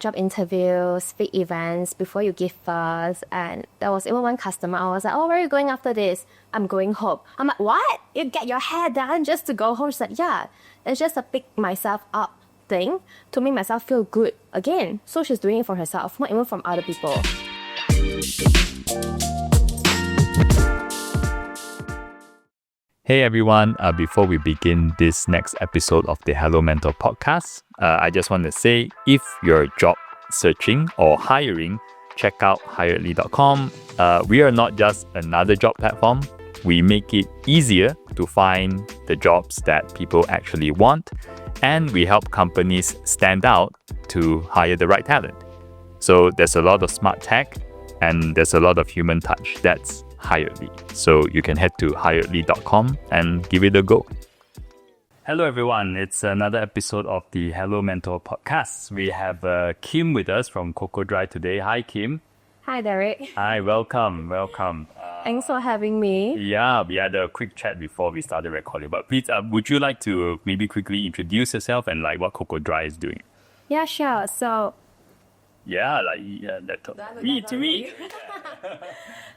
job interviews, big events before you give birth. And there was even one customer, I was like, oh, where are you going after this? I'm going home. I'm like, what? You get your hair done just to go home? She's like, yeah, it's just a pick myself up thing to make myself feel good again. So she's doing it for herself, not even from other people. Hey everyone, before we begin this next episode of the Hello Mentor podcast, I just want to say if you're job searching or hiring, check out hiredly.com. We are not just another job platform. We make it easier to find the jobs that people actually want, and we help companies stand out to hire the right talent. So there's a lot of smart tech and there's a lot of human touch. That's Hiredly. So you can head to hiredly.com and give it a go. Hello everyone, it's another episode of the Hello Mentor podcast. We have Kim with us from COCOdry today. Hi Kim. Hi Derek. Hi, welcome. Thanks for having me. Yeah, we had a quick chat before we started recording, but please, would you like to maybe quickly introduce yourself and like what COCOdry is doing? Yeah, sure. So me.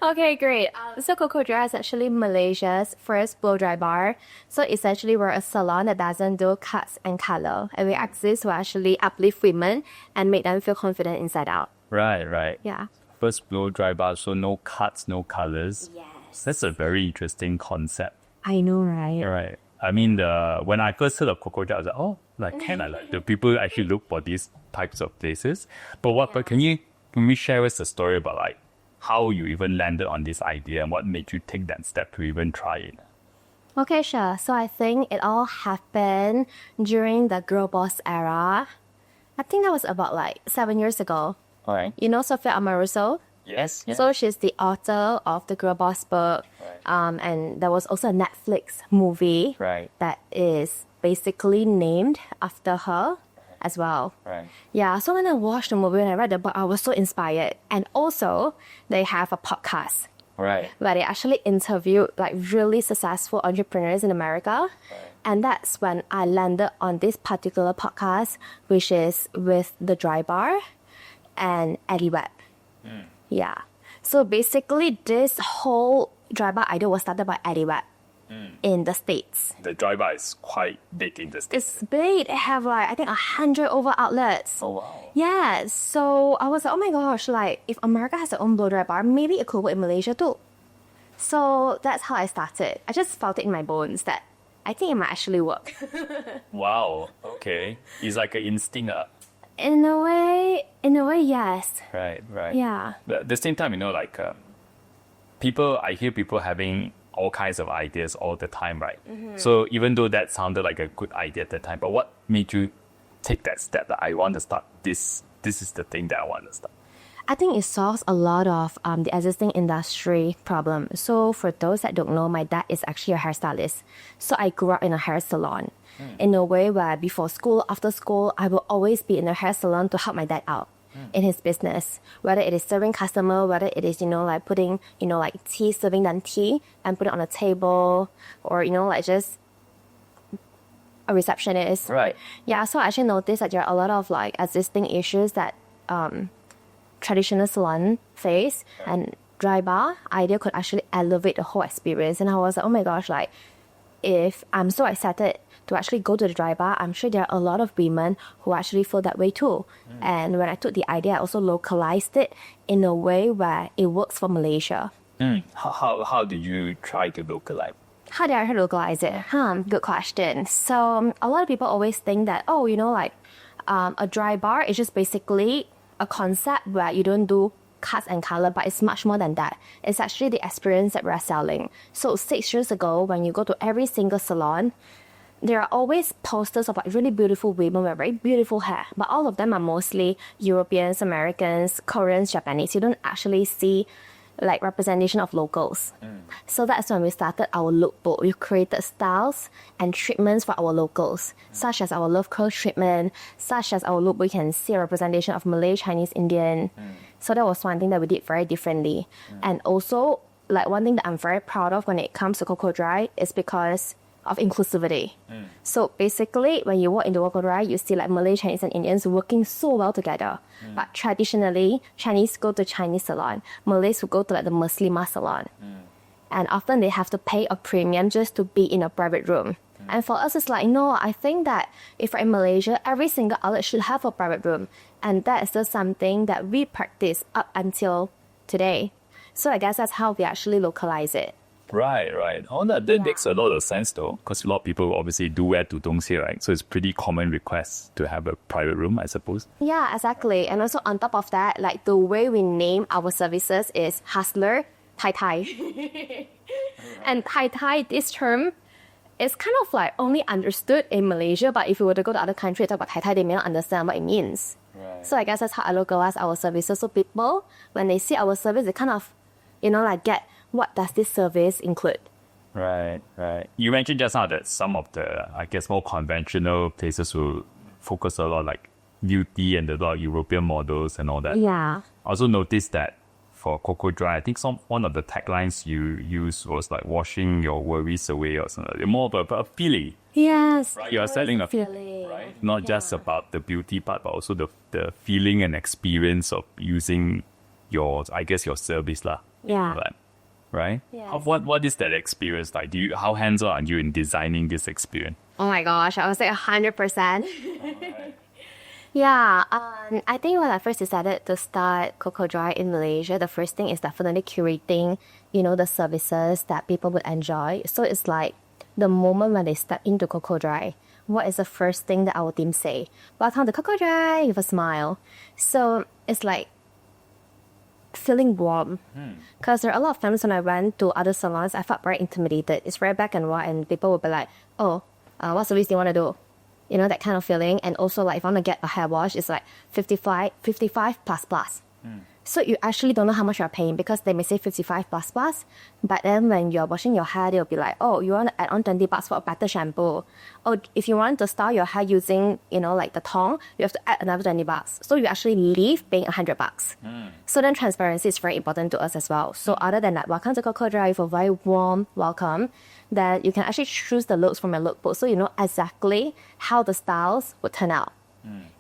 okay, great. So COCOdry is actually Malaysia's first blow-dry bar. So essentially, we're a salon that doesn't do cuts and color. And we exist to actually uplift women and make them feel confident inside out. Right. Yeah. First blow-dry bar, so no cuts, no colors. Yes. That's a very interesting concept. I know, right? Right. I mean, when I first heard of COCOdry, I was like, oh, do people actually look for these types of places? But can we share with us a story about like how you even landed on this idea and what made you take that step to even try it? Okay, sure. So I think it all happened during the girl boss era. I think that was about like 7 years ago. All right. You know Sophia Amoruso? Yes. Yeah. So she's the author of the Girl Boss book. Right. And there was also a Netflix movie that is basically named after her as well. Right. Yeah, so when I watched the movie and I read the book, I was so inspired. And also, they have a podcast. Right. Where they actually interviewed like really successful entrepreneurs in America. Right. And that's when I landed on this particular podcast, which is with the Drybar and Eddie Webb. Yeah. So basically, this whole Drybar idea was started by Eddie Webb in the States. The Drybar is quite big in the States. It's big. They have like, I think 100 over outlets. Oh, wow. Yeah. So I was like, oh my gosh, like if America has their own blow dry bar, maybe it could work in Malaysia too. So that's how I started. I just felt it in my bones that I think it might actually work. Wow. Okay. It's like an instinct. In a way, yes. Right. Yeah. But at the same time, like I hear people having all kinds of ideas all the time, right? Mm-hmm. So even though that sounded like a good idea at the time, but what made you take that step that I want to start this is the thing that I want to start? I think it solves a lot of the existing industry problem. So for those that don't know, my dad is actually a hairstylist. So I grew up in a hair salon in a way where before school, after school, I will always be in a hair salon to help my dad out in his business. Whether it is serving customer, whether it is, like putting, like tea, serving them tea and put it on a table or, like just a receptionist. Right. Yeah, so I actually noticed that there are a lot of like existing issues that traditional salon face and Drybar idea could actually elevate the whole experience. And I was like, oh my gosh, like if I'm so excited to actually go to the Drybar, I'm sure there are a lot of women who actually feel that way too. And when I took the idea, I also localized it in a way where it works for Malaysia. How did you try to localize? How did I localize it? Good question. So a lot of people always think that, a dry bar is just basically a concept where you don't do cuts and color, but it's much more than that. It's actually the experience that we're selling. So 6 years ago, when you go to every single salon, there are always posters of like really beautiful women with very beautiful hair, but all of them are mostly Europeans, Americans, Koreans, Japanese. You don't actually see like representation of locals. So that's when we started our lookbook. We created styles and treatments for our locals, such as our love curl treatment, such as our lookbook. We can see a representation of Malay, Chinese, Indian. So that was one thing that we did very differently. And also, like one thing that I'm very proud of when it comes to COCOdry is because of inclusivity. So basically, when you walk into COCOdry, you see like Malay, Chinese, and Indians working so well together. But traditionally, Chinese go to Chinese salon, Malays will go to like the Muslimah salon. And often they have to pay a premium just to be in a private room. And for us, it's like, no, I think that if we're in Malaysia, every single outlet should have a private room. And that is just something that we practice up until today. So I guess that's how we actually localize it. Right. Oh, that makes a lot of sense though, because a lot of people obviously do wear tudongs here, right? So it's pretty common request to have a private room, I suppose. Yeah, exactly. And also on top of that, like the way we name our services is hustler, Tai Tai. And Tai Tai, this term is kind of like only understood in Malaysia, but if you were to go to other countries and talk about Tai Tai, they may not understand what it means. Right. So I guess that's how I localize our services. So people, when they see our service, they kind of, like get what does this service include. Right. You mentioned just now that some of the, I guess, more conventional places will focus a lot like beauty and a lot of European models and all that. Yeah. I also noticed that for COCOdry, I think one of the taglines you used was like washing your worries away or something. More of a feeling. Yes. Right? You are selling a feeling. Right? Not just about the beauty part, but also the feeling and experience of using your service lah. Yeah. Right? Yes. What is that experience like? How hands-on are you in designing this experience? Oh my gosh, I would say 100%. Yeah, I think when I first decided to start COCOdry in Malaysia, the first thing is definitely curating, the services that people would enjoy. So it's like the moment when they step into COCOdry, what is the first thing that our team say? Welcome to COCOdry with a smile. So it's like feeling warm. Because there are a lot of times when I went to other salons, I felt very intimidated. It's very black and white, and people would be like, oh, what service do you want to do? That kind of feeling. And also, like, if I want to get a hair wash, it's like 55 plus. So you actually don't know how much you're paying because they may say 55 plus. But then when you're washing your hair, they'll be like, oh, you want to add on $20 for a better shampoo. Or if you want to style your hair using, like the tong, you have to add another $20. So you actually leave paying $100. So then transparency is very important to us as well. So other than that, welcome to COCOdry for a very warm welcome, that you can actually choose the looks from your lookbook so you know exactly how the styles would turn out.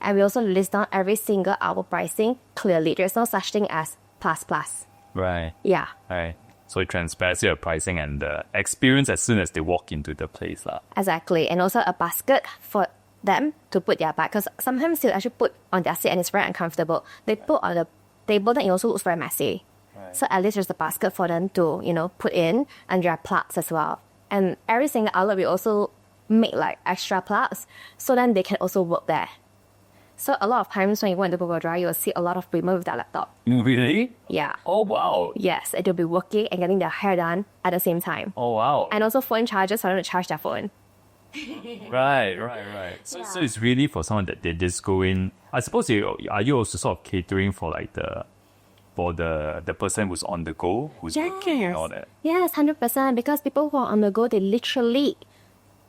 And we also list down every single hour pricing clearly. There's no such thing as plus. Right. Yeah. Right. So transparency of pricing and the experience as soon as they walk into the place. Exactly. And also a basket for them to put their bag. Because sometimes they'll actually put on their seat and it's very uncomfortable. They put on the table, then it also looks very messy. Right. So at least there's a basket for them to, put in, and there are plugs as well. And every single outlet we also make like extra plugs so then they can also work there. So a lot of times when you go into COCOdry, you'll see a lot of women with their laptop. Really? Yeah. Oh, wow. Yes, and they'll be working and getting their hair done at the same time. Oh, wow. And also phone charges for them to charge their phone. Right. So it's really for someone that they just go in. I suppose are you also sort of catering for like the person who's on the go, who's working and all that? Yes, 100%. Because people who are on the go, they literally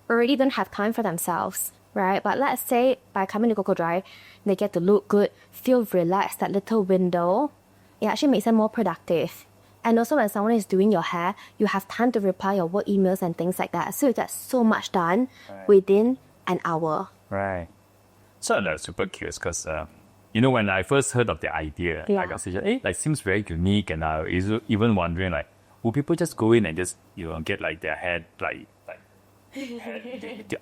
already don't have time for themselves. Right? But let's say by coming to COCOdry, they get to look good, feel relaxed, that little window, it actually makes them more productive. And also when someone is doing your hair, you have time to reply your work emails and things like that. So you get so much done within an hour. Right. So I'm super curious because, when I first heard of the idea, I got suggested, like seems very unique, and I was even wondering, like, will people just go in and just, get like their hair, like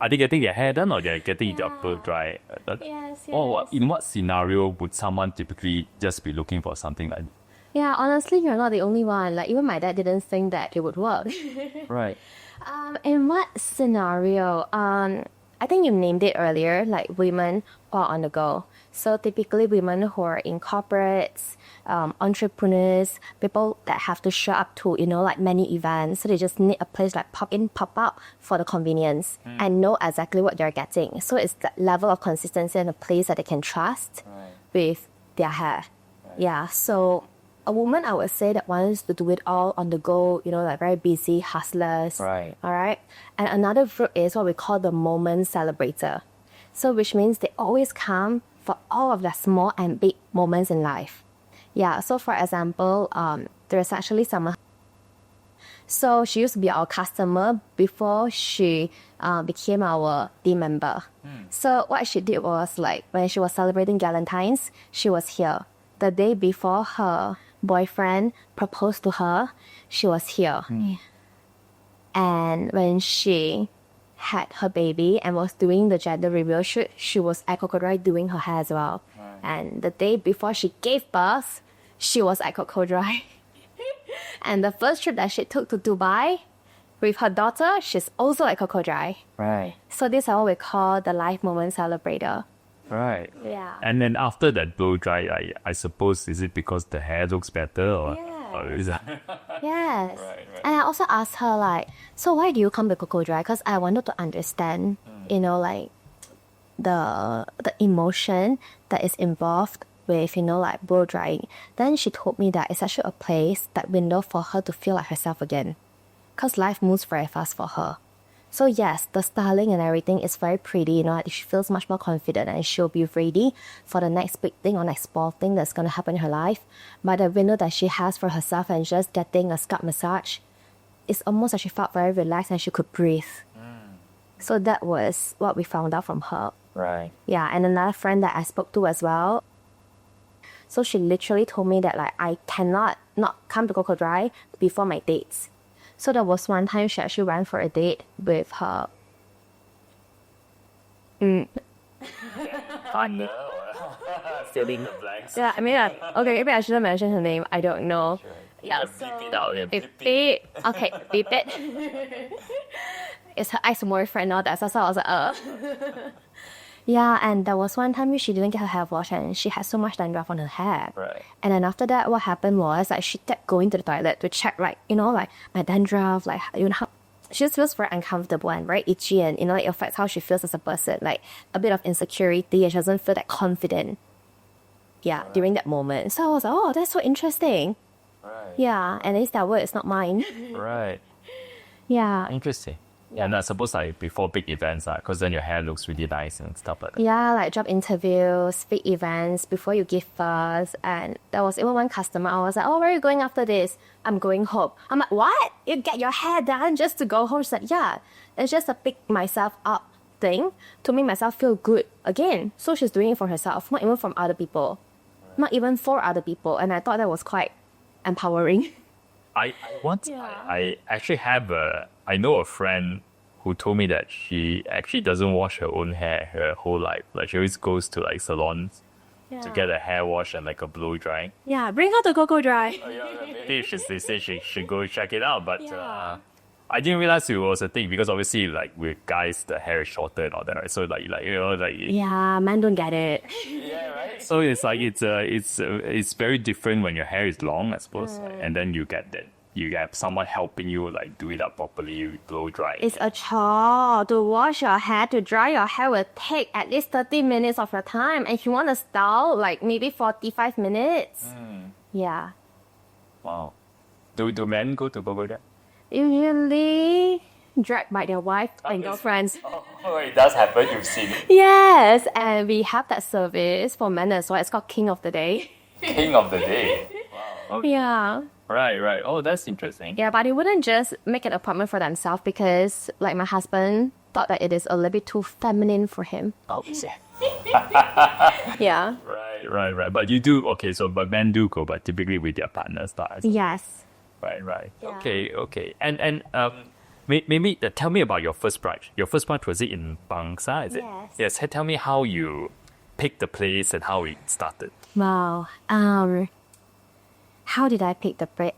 are they getting their hair done or they're getting their blow dry? Yes. Or in what scenario would someone typically just be looking for something like that? Yeah, honestly, you're not the only one. Like, even my dad didn't think that it would work. Right. In what scenario? I think you named it earlier, like women who are on the go. So typically women who are in corporates, entrepreneurs, people that have to show up to, like many events. So they just need a place like pop in, pop out for the convenience and know exactly what they're getting. So it's that level of consistency and a place that they can trust with their hair. Right. Yeah, so a woman, I would say, that wants to do it all on the go, like very busy hustlers. Right. All right. And another group is what we call the moment celebrator. So which means they always come for all of the small and big moments in life. Yeah. So for example, there is actually someone So she used to be our customer before she became our team member. So what she did was like when she was celebrating Valentine's, she was here. The day before her boyfriend proposed to her, she was here. And when she had her baby and was doing the gender reveal shoot, she was at COCOdry doing her hair as well. And the day before she gave birth, she was at COCOdry. And the first trip that she took to Dubai with her daughter, she's also at COCOdry. Right. So this is what we call the life moment celebrator. Right. Yeah. And then after that blow dry, I suppose, is it because the hair looks better or is that? Yes. Right. And I also asked her like, so why do you come to COCOdry? Because I wanted to understand, you know, like the emotion that is involved with, you know, like blow drying. Then she told me that it's actually a place, that window for her to feel like herself again. Because life moves very fast for her. So yes, the styling and everything is very pretty, you know, she feels much more confident and she'll be ready for the next big thing or next small thing that's going to happen in her life. But the window that she has for herself and just getting a scalp massage, it's almost like she felt very relaxed and she could breathe. So that was what we found out from her. Right. Yeah, and another friend that I spoke to as well. So she literally told me that like I cannot not come to COCOdry before my dates. So there was one time she actually went for a date with her. Fun. Filling the blanks. Yeah, I mean, okay, maybe I shouldn't mention her name. I don't know. Sure. Yeah, Beep it out. beep it. Okay, beep it. It's her ex-boyfriend now. That's so I was like, Yeah, and there was one time she didn't get her hair washed and she had so much dandruff on her hair. Right. And then after that, what happened was like she kept going to the toilet to check, like, you know, like my dandruff, like, you know, how she just feels very uncomfortable and very itchy, and, you know, it affects how she feels as a person, like a bit of insecurity, and she doesn't feel that confident. Yeah, during that moment. So I was like, oh, that's so interesting. Right. Yeah, and it's that word, it's not mine. Right. Yeah. Interesting. Yeah, and I suppose like before big events, because then your hair looks really nice and stuff like that. Yeah, like job interviews, big events, before you give birth. And there was even one customer, I was like, oh, where are you going after this? I'm going home. I'm like, what? You get your hair done just to go home? She's like, yeah, it's just a pick myself up thing to make myself feel good again. So she's doing it for herself, not even from other people. Not even for other people. And I thought that was quite empowering. I actually have I know a friend who told me that she actually doesn't wash her own hair her whole life. Like she always goes to like salons to get a hair wash and like a blow drying. Yeah, bring her to COCOdry. Maybe they say she should go check it out, but I didn't realize it was a thing because obviously like with guys the hair is shorter and all that, right? So like you know like Yeah, men don't get it. yeah, right. So it's like it's very different when your hair is long, I suppose, and then you get that. You have someone helping you like do it up properly, blow dry. It's a chore to wash your hair, to dry your hair will take at least 30 minutes of your time. And if you want to style, like maybe 45 minutes. Yeah. Wow. Do men go to COCOdry? Usually dragged by their wife and girlfriends. Oh, it does happen. You've seen it. Yes, and we have that service for men as well. It's called King of the Day. King of the Day. Wow. Okay. Yeah. Right. Oh, that's interesting. Yeah, but they wouldn't just make an appointment for themselves because, like, my husband thought that it is a little bit too feminine for him. Oh, yeah. Yeah. Right. But you do, okay, so, but men do go, but typically with their partners. Yes. Right. Yeah. Okay. And maybe tell me about your first brunch. Your first brunch, was it in Bangsa, is it? Yes. Tell me how you picked the place and how it started. Wow. How did I pick the place?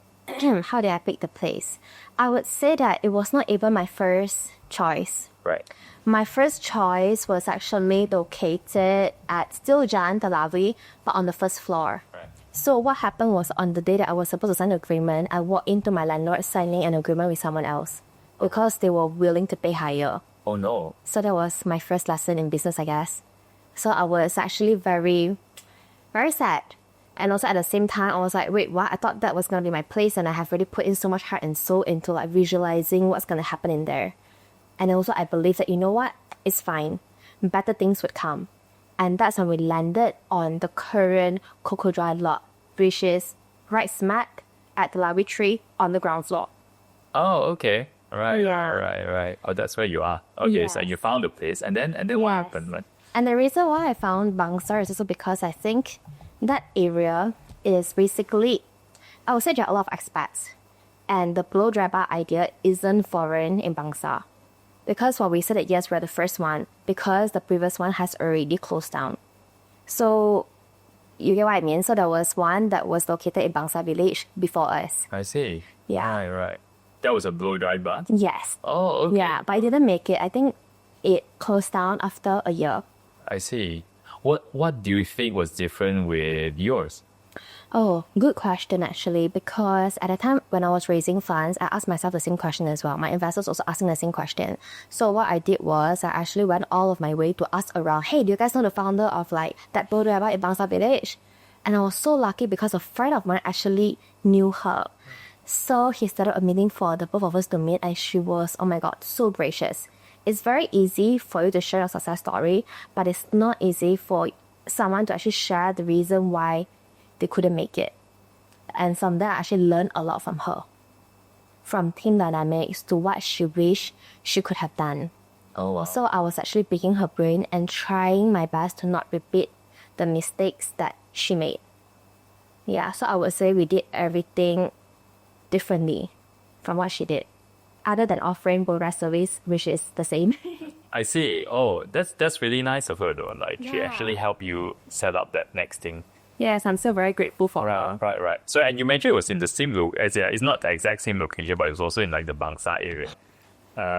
I would say that it was not even my first choice. Right. My first choice was actually located at still Jalan Telawi, but on the first floor. Right. So what happened was on the day that I was supposed to sign an agreement, I walked into my landlord signing an agreement with someone else because they were willing to pay higher. Oh no. So that was my first lesson in business, I guess. So I was actually very, very sad. And also at the same time, I was like, wait, what? I thought that was going to be my place and I have already put in so much heart and soul into like visualizing what's going to happen in there. And also I believe that, you know what? It's fine. Better things would come. And that's when we landed on the current COCOdry lot, which is right smack at the Lawi tree on the ground floor. Oh, okay. Right. Yeah. Right. Oh, that's where you are. Okay, so Yes. you found the place, and then what happened? Man? And the reason why I found Bangsar is also because I think that area is basically, I would say there are a lot of expats. And the blow dry bar idea isn't foreign in Bangsar. Because while we said that yes, we're the first one, because the previous one has already closed down. So you get what I mean? So there was one that was located in Bangsar village before us. I see. Yeah. Right. That was a blow dry bar. Yes. Oh, okay. Yeah, but I didn't make it. I think it closed down after a year. I see. What do you think was different with yours? Oh, good question actually, because at the time when I was raising funds, I asked myself the same question as well. My investors also asking the same question. So what I did was I actually went all of my way to ask around, hey, do you guys know the founder of like that blow dry bar in Bangsar Village? And I was so lucky because a friend of mine actually knew her. So he started a meeting for the both of us to meet, and she was, oh my God, so gracious. It's very easy for you to share your success story, but it's not easy for someone to actually share the reason why they couldn't make it. And from there, I actually learned a lot from her. From team dynamics to what she wished she could have done. Oh, wow. So I was actually picking her brain and trying my best to not repeat the mistakes that she made. Yeah, so I would say we did everything differently from what she did. Other than offering Bora service, which is the same. I see. Oh, that's really nice of her though. Like she Yeah. actually helped you set up that next thing. Yes, I'm still very grateful for her. Right. So, and you mentioned it was in the same it's not the exact same location, but it's also in like the Bangsar area.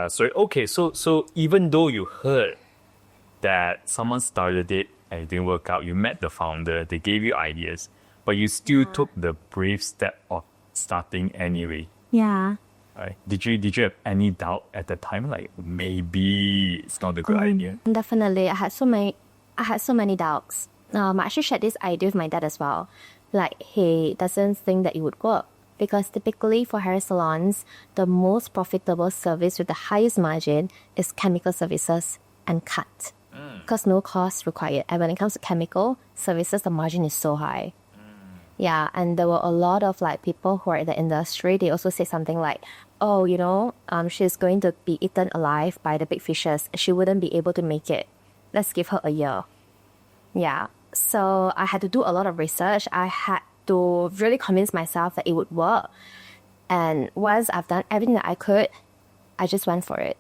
So even though you heard that someone started it and it didn't work out, you met the founder, they gave you ideas, but you still took the brave step of starting anyway. Yeah. Right? Did you have any doubt at the time? Like maybe it's not a good idea. Definitely, I had so many doubts. I actually shared this idea with my dad as well. Like he doesn't think that it would work because typically for hair salons, the most profitable service with the highest margin is chemical services and cut, because no cost required. And when it comes to chemical services, the margin is so high. Yeah, and there were a lot of like people who are in the industry. They also say something like, "Oh, she's going to be eaten alive by the big fishes. She wouldn't be able to make it. Let's give her a year." Yeah, so I had to do a lot of research. I had to really convince myself that it would work. And once I've done everything that I could, I just went for it.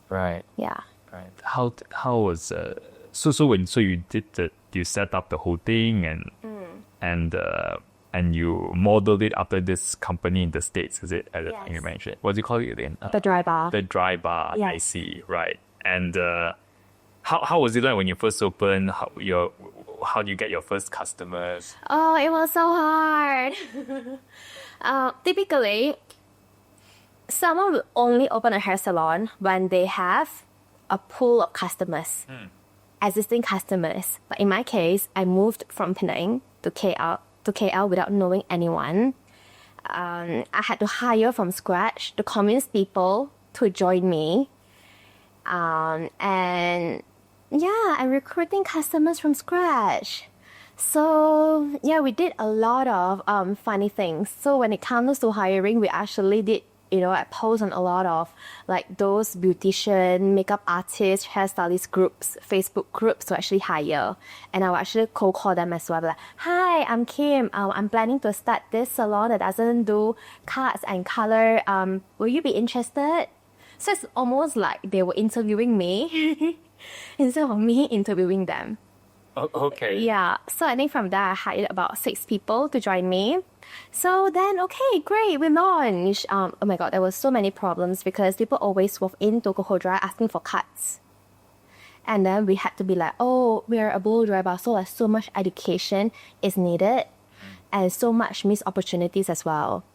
Right. Yeah. Right. How was you set up the whole thing and you modeled it after this company in the States, is it? Yes. You mentioned. What do you call it again? The Drybar. The Drybar. Yes. I see. Right. And how was it like when you first opened? How do you get your first customers? Oh, it was so hard. Typically, someone will only open a hair salon when they have a pool of customers, existing customers. But in my case, I moved from Penang to KL without knowing anyone. I had to hire from scratch to convince people to join me. And yeah, I'm recruiting customers from scratch. So yeah, we did a lot of funny things. So when it comes to hiring, we actually did, I post on a lot of like those beautician, makeup artists, hairstylist groups, Facebook groups to actually hire. And I will actually cold call them as well. Like, hi, I'm Kim. I'm planning to start this salon that doesn't do cuts and color. Will you be interested? So it's almost like they were interviewing me instead of me interviewing them. Oh, okay. Yeah, so I think from there I hired about 6 people to join me. So then, okay, great, we launched. Oh my God, there were so many problems because people always walk into COCOdry asking for cuts. And then we had to be like, oh, we're a blow dry bar, so like so much education is needed and so much missed opportunities as well.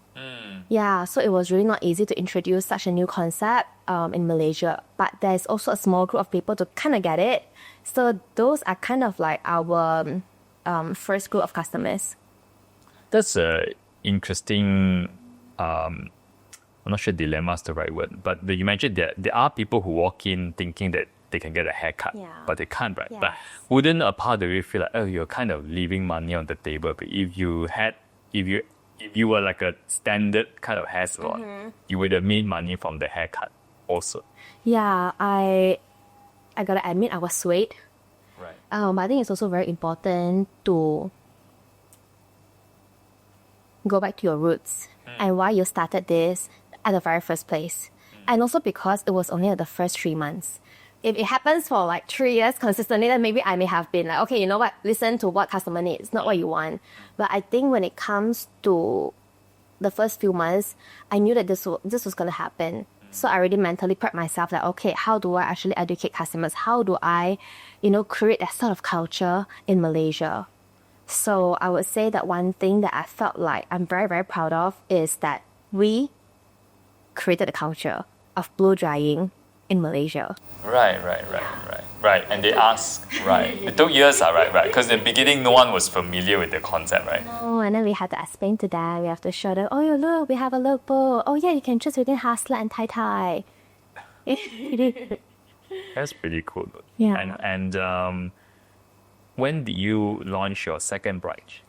Yeah, so it was really not easy to introduce such a new concept in Malaysia. But there's also a small group of people to kind of get it. So those are kind of like our first group of customers. That's a interesting. I'm not sure dilemma is the right word, but you mentioned that there are people who walk in thinking that they can get a haircut, but they can't, right? Yes. But wouldn't a part of you feel like, oh, you're kind of leaving money on the table? But if you if you were like a standard kind of hair salon, you would have made money from the haircut also. Yeah, I gotta admit I was swayed. Right. But I think it's also very important to go back to your roots and why you started this at the very first place. And also because it was only at the first 3 months. If it happens for like 3 years consistently, then maybe I may have been like, okay, you know what, listen to what customer needs, not what you want. But I think when it comes to the first few months, I knew that this was going to happen. So I already mentally prepped myself that, okay, how do I actually educate customers? How do I, create that sort of culture in Malaysia? So I would say that one thing that I felt like I'm very, very proud of is that we created a culture of blow drying in Malaysia. Right. And they ask, right. It took years, right. Because in the beginning, no one was familiar with the concept, right? Oh, and then we had to explain to them. We have to show them, oh, yeah, look, we have a lookbook. Oh, yeah, you can choose between Hustler and Tai. That's pretty cool. Yeah. And when did you launch your second branch?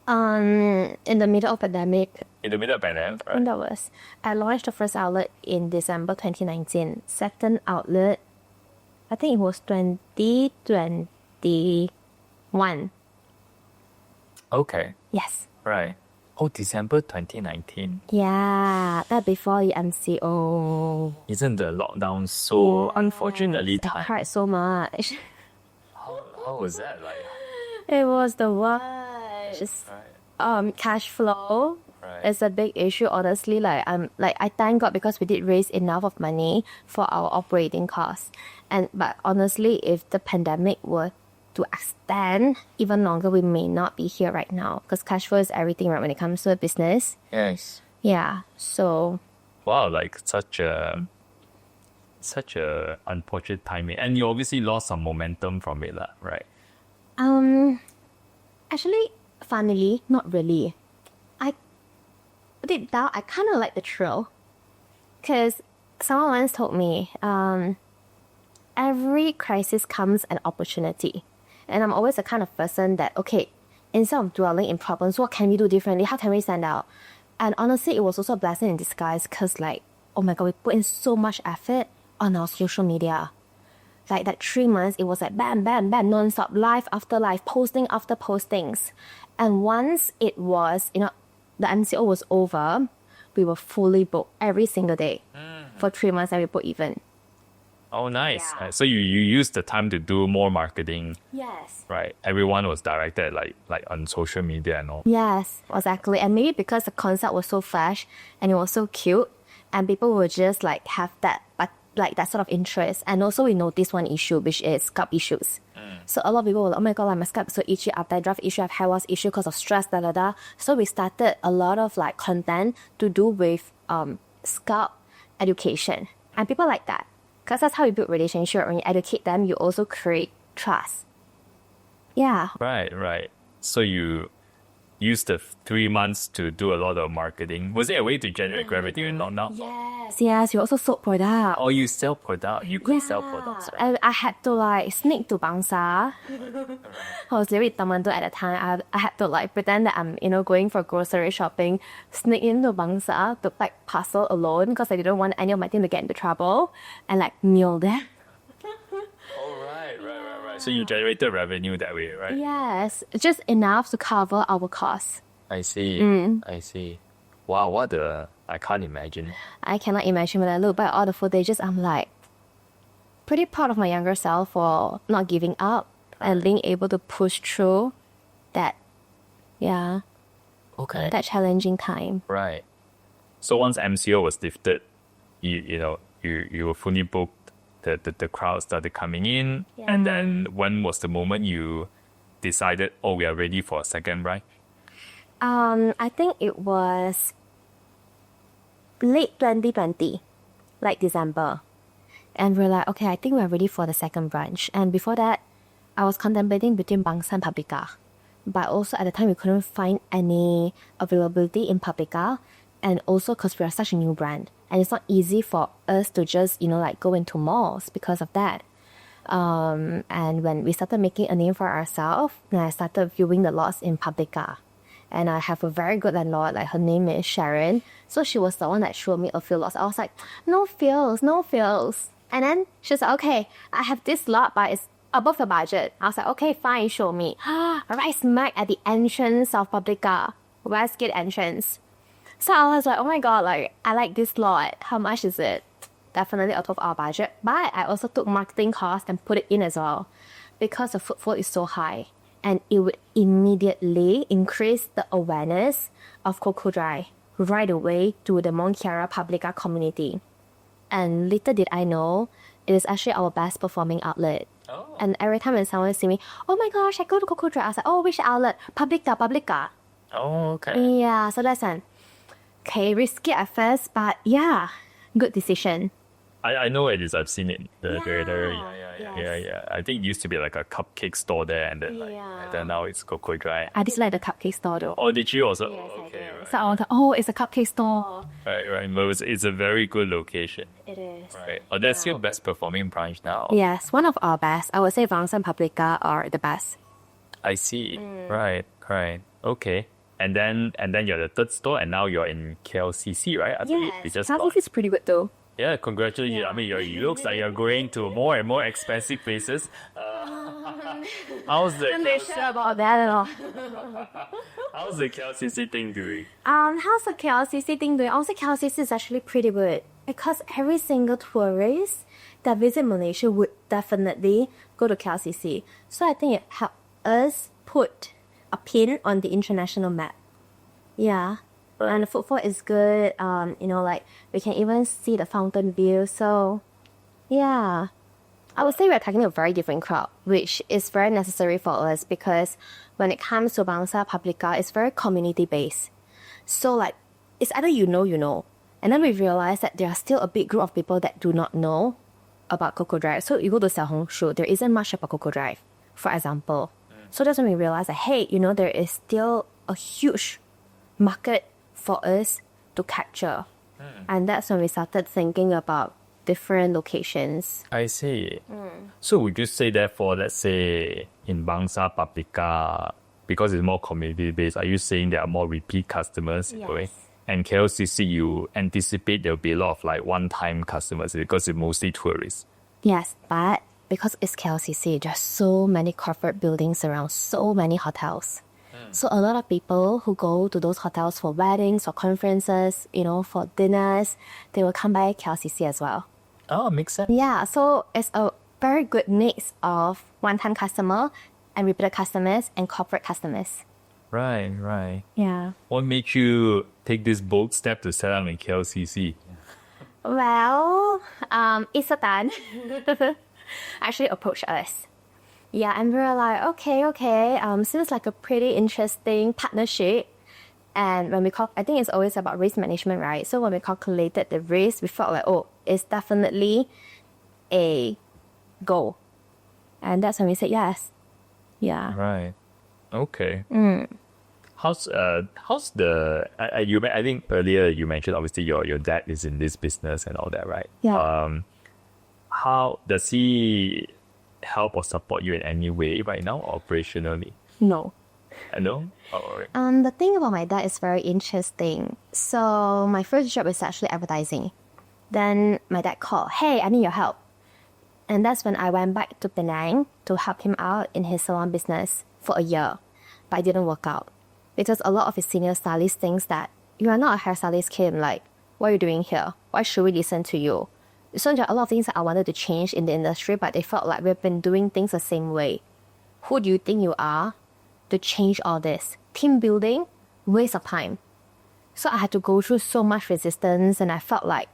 In the middle of pandemic. In the middle of pandemic, I think right? that was. I launched the first outlet in December 2019. Second outlet, I think it was 2021. Okay, Yes. right. Oh, December 2019. Yeah, that before the MCO. Isn't the lockdown so unfortunately I tight? cried so much. How was that like? It was the worst. Cash flow Right. is a big issue. Honestly, I thank God because we did raise enough of money for our operating costs. But honestly, if the pandemic were to extend even longer, we may not be here right now because cash flow is everything, right? When it comes to a business, Yes. yeah. So Wow, like such a unfortunate timing, and you obviously lost some momentum from it, right? actually, funnily, not really. Deep down, I kind of like the thrill. Because someone once told me, every crisis comes an opportunity. And I'm always the kind of person that, okay, instead of dwelling in problems, what can we do differently? How can we stand out? And honestly, it was also a blessing in disguise because, like, oh my God, we put in so much effort on our social media. Like that 3 months, it was like bam, bam, bam, non-stop, live after live, posting after postings. And once it was, the MCO was over, we were fully booked every single day for 3 months, and we booked even. Oh, nice. Yeah. So you used the time to do more marketing, Yes. right? Everyone was directed like on social media and all. Yes, exactly. And maybe because the concept was so fresh and it was so cute, and people would just like have that, but like that sort of interest. And also we noticed one issue, which is scalp issues. So a lot of people were like, oh my God, like my scalp is so itchy, I have dandruff issue, I have hair loss issue because of stress, So we started a lot of like content to do with scalp education. And people like that. Because that's how you build relationship. When you educate them, you also create trust. Yeah. Right. So you used the 3 months to do a lot of marketing. Was it a way to generate revenue in lockdown? Yes, you also sold product. Or you sell product? You could sell products, right? I had to like sneak to Bangsa. I was living in Tamandu at the time. I had to like pretend that I'm, going for grocery shopping, sneak into Bangsa to like parcel alone because I didn't want any of my team to get into trouble and like kneel them. Oh, right. So you generated revenue that way, right? Yes, just enough to cover our costs. I see. I see. Wow, I can't imagine. I cannot imagine when I look back at all the footages, I'm like pretty proud of my younger self for not giving up and being able to push through that, Okay. that challenging time. Right. So once MCO was lifted, you were fully booked. The crowd started coming in, and then when was the moment you decided, oh, we are ready for a second branch? I think it was late 2020, like December. And we're like, okay, I think we're ready for the second branch. And before that, I was contemplating between Bangsa and Paprika. But also at the time, we couldn't find any availability in Paprika. And also because we are such a new brand. And it's not easy for us to just, go into malls because of that. And when we started making a name for ourselves, then I started viewing the lots in Paprika. And I have a very good landlord, like her name is Sharon. So she was the one that showed me a few lots. I was like, no feels, no feels. And then she's like, okay, I have this lot, but it's above the budget. I was like, okay, fine, show me. Right smack at the entrance of Publica, Westgate entrance. So I was like, oh my god, like I like this lot. How much is it? Definitely out of our budget. But I also took marketing costs and put it in as well because the footfall is so high. And it would immediately increase the awareness of COCOdry right away to the Mont Kiara Publica community. And little did I know, it is actually our best performing outlet. Oh. And every time when someone see me, oh my gosh, I go to COCOdry. I was like, oh, which outlet? Publica. Oh, okay. Yeah, so that's an okay, risky at first, but yeah, good decision. I know it is. I've seen it. Yes. I think it used to be like a cupcake store there, and then and then now it's COCOdry. I dislike the cupcake store though. Oh, did you also? Yes, I Okay, did. right. So I was like, oh, it's a cupcake store. Right. But it's a very good location. It is. Right. Oh, that's your best performing branch now. Yes, one of our best. I would say Vangsa and Publica are the best. I see. Right. Okay. And then you're the third store, and now you're in KLCC, right? I believe you just Southeast got- is pretty good though. Yeah, congratulations. Yeah. I mean, it looks like you're going to more and more expensive places. How's Sure about that at all. how's the KLCC thing doing? How's the KLCC thing doing? I would say KLCC is actually pretty good because every single tourist that visit Malaysia would definitely go to KLCC. So I think it helped us put a pin on the international map. Yeah. Right. And the footfall is good. Like we can even see the fountain view. So, yeah. I would say we're targeting a very different crowd, which is very necessary for us because when it comes to Bangsa Publica, it's very community-based. So, like, it's either you know. And then we realize that there are still a big group of people that do not know about COCOdry. So, you go to Xiaohongshu, there isn't much about COCOdry, for example. So, that's when we realize that, hey, there is still a huge market for us to capture. And that's when we started thinking about different locations. I see. So would you say therefore, let's say in Bangsa Publica, because it's more community based, are you saying there are more repeat customers in a way? Yes. And KLCC, you anticipate there'll be a lot of like one-time customers because it's mostly tourists. Yes, but because it's KLCC, there's so many corporate buildings around, so many hotels. So a lot of people who go to those hotels for weddings or conferences, for dinners, they will come by KLCC as well. Oh, makes sense. Yeah, so it's a very good mix of one-time customer and repeated customers and corporate customers. Right. Yeah. What made you take this bold step to set up in KLCC? Well, Isatan actually approached us. Yeah, and we were like, okay, seems like a pretty interesting partnership. And when I think it's always about risk management, right? So when we calculated the risk, we felt like, it's definitely a go. And that's when we said yes. Yeah. Right. Okay. How's the I think earlier you mentioned obviously your dad is in this business and all that, right? Yeah. How does he help or support you in any way right now operationally? No. No? Oh, right. The thing about my dad is very interesting. So my first job is actually advertising. Then my dad called, hey, I need your help. And that's when I went back to Penang to help him out in his salon business for a year. But it didn't work out. Because a lot of his senior stylists thinks that you are not a hairstylist, Kim. Like, what are you doing here? Why should we listen to you? So there are a lot of things that I wanted to change in the industry, but they felt like we've been doing things the same way. Who do you think you are to change all this? Team building, waste of time. So I had to go through so much resistance, and I felt like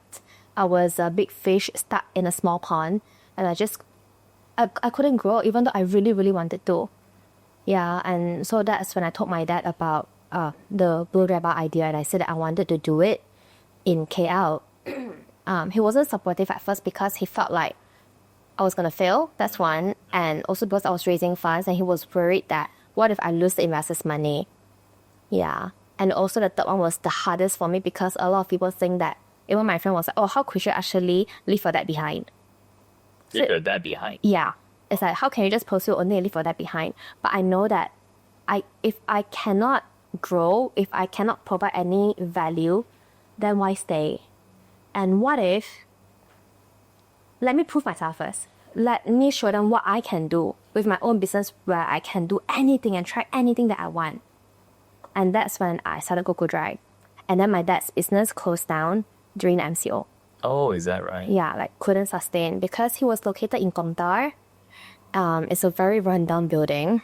I was a big fish stuck in a small pond, and I couldn't grow even though I really, really wanted to. Yeah, and so that's when I told my dad about the Blue Drybar idea, and I said that I wanted to do it in KL. He wasn't supportive at first because he felt like I was going to fail, that's one, and also because I was raising funds, and he was worried that what if I lose the investors' money? Yeah, and also the third one was the hardest for me because a lot of people think that, even my friend was like, how could you actually leave your dad behind? Leave your dad behind. Yeah. It's like, how can you just pursue only and leave your dad behind? But I know that if I cannot grow if I cannot provide any value? Then why stay? And what if, let me prove myself first. Let me show them what I can do with my own business where I can do anything and try anything that I want. And that's when I started COCOdry. And then my dad's business closed down during the MCO. Oh, is that right? Yeah, like couldn't sustain because he was located in Komtar. It's a very rundown building.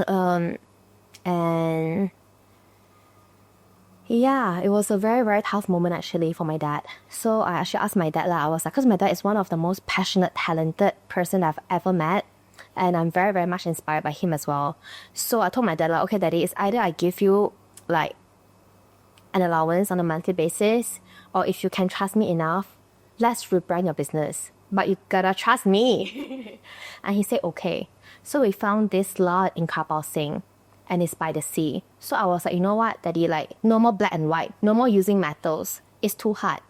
And yeah, it was a very, very tough moment actually for my dad. So I actually asked my dad, I was like, because my dad is one of the most passionate, talented person I've ever met. And I'm very, very much inspired by him as well. So I told my dad, like, okay, daddy, it's either I give you like an allowance on a monthly basis, or if you can trust me enough, let's rebrand your business. But you gotta trust me. And he said, okay. So we found this lot in Kapao Sing, and it's by the sea. So I was like, you know what, daddy, like, no more black and white, no more using metals. It's too hard.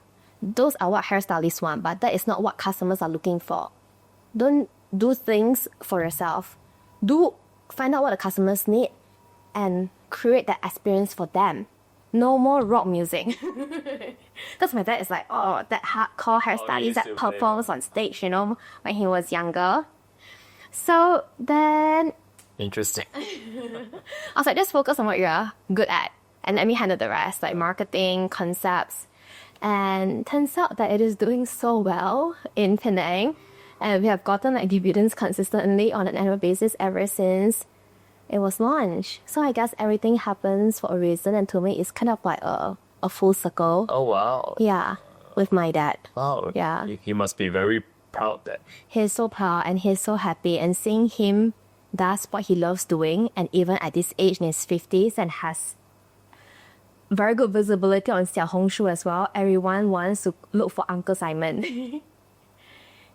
Those are what hairstylists want, but that is not what customers are looking for. Don't do things for yourself. Find out what the customers need and create that experience for them. No more rock music. Because my dad is like, oh, that hardcore hairstylist that performs on stage, you know, when he was younger. So then Interesting. I was like, just focus on what you're good at and let me handle the rest, like marketing, concepts. And turns out that it is doing so well in Penang. And we have gotten like dividends consistently on an annual basis ever since it was launched. So I guess everything happens for a reason, and to me it's kind of like a full circle. Oh, wow. Yeah, with my dad. Wow. Yeah. He must be very proud that. He's so proud and he's so happy, and seeing him does what he loves doing, and even at this age in his 50s and has very good visibility on Xiaohongshu as well. Everyone wants to look for Uncle Simon.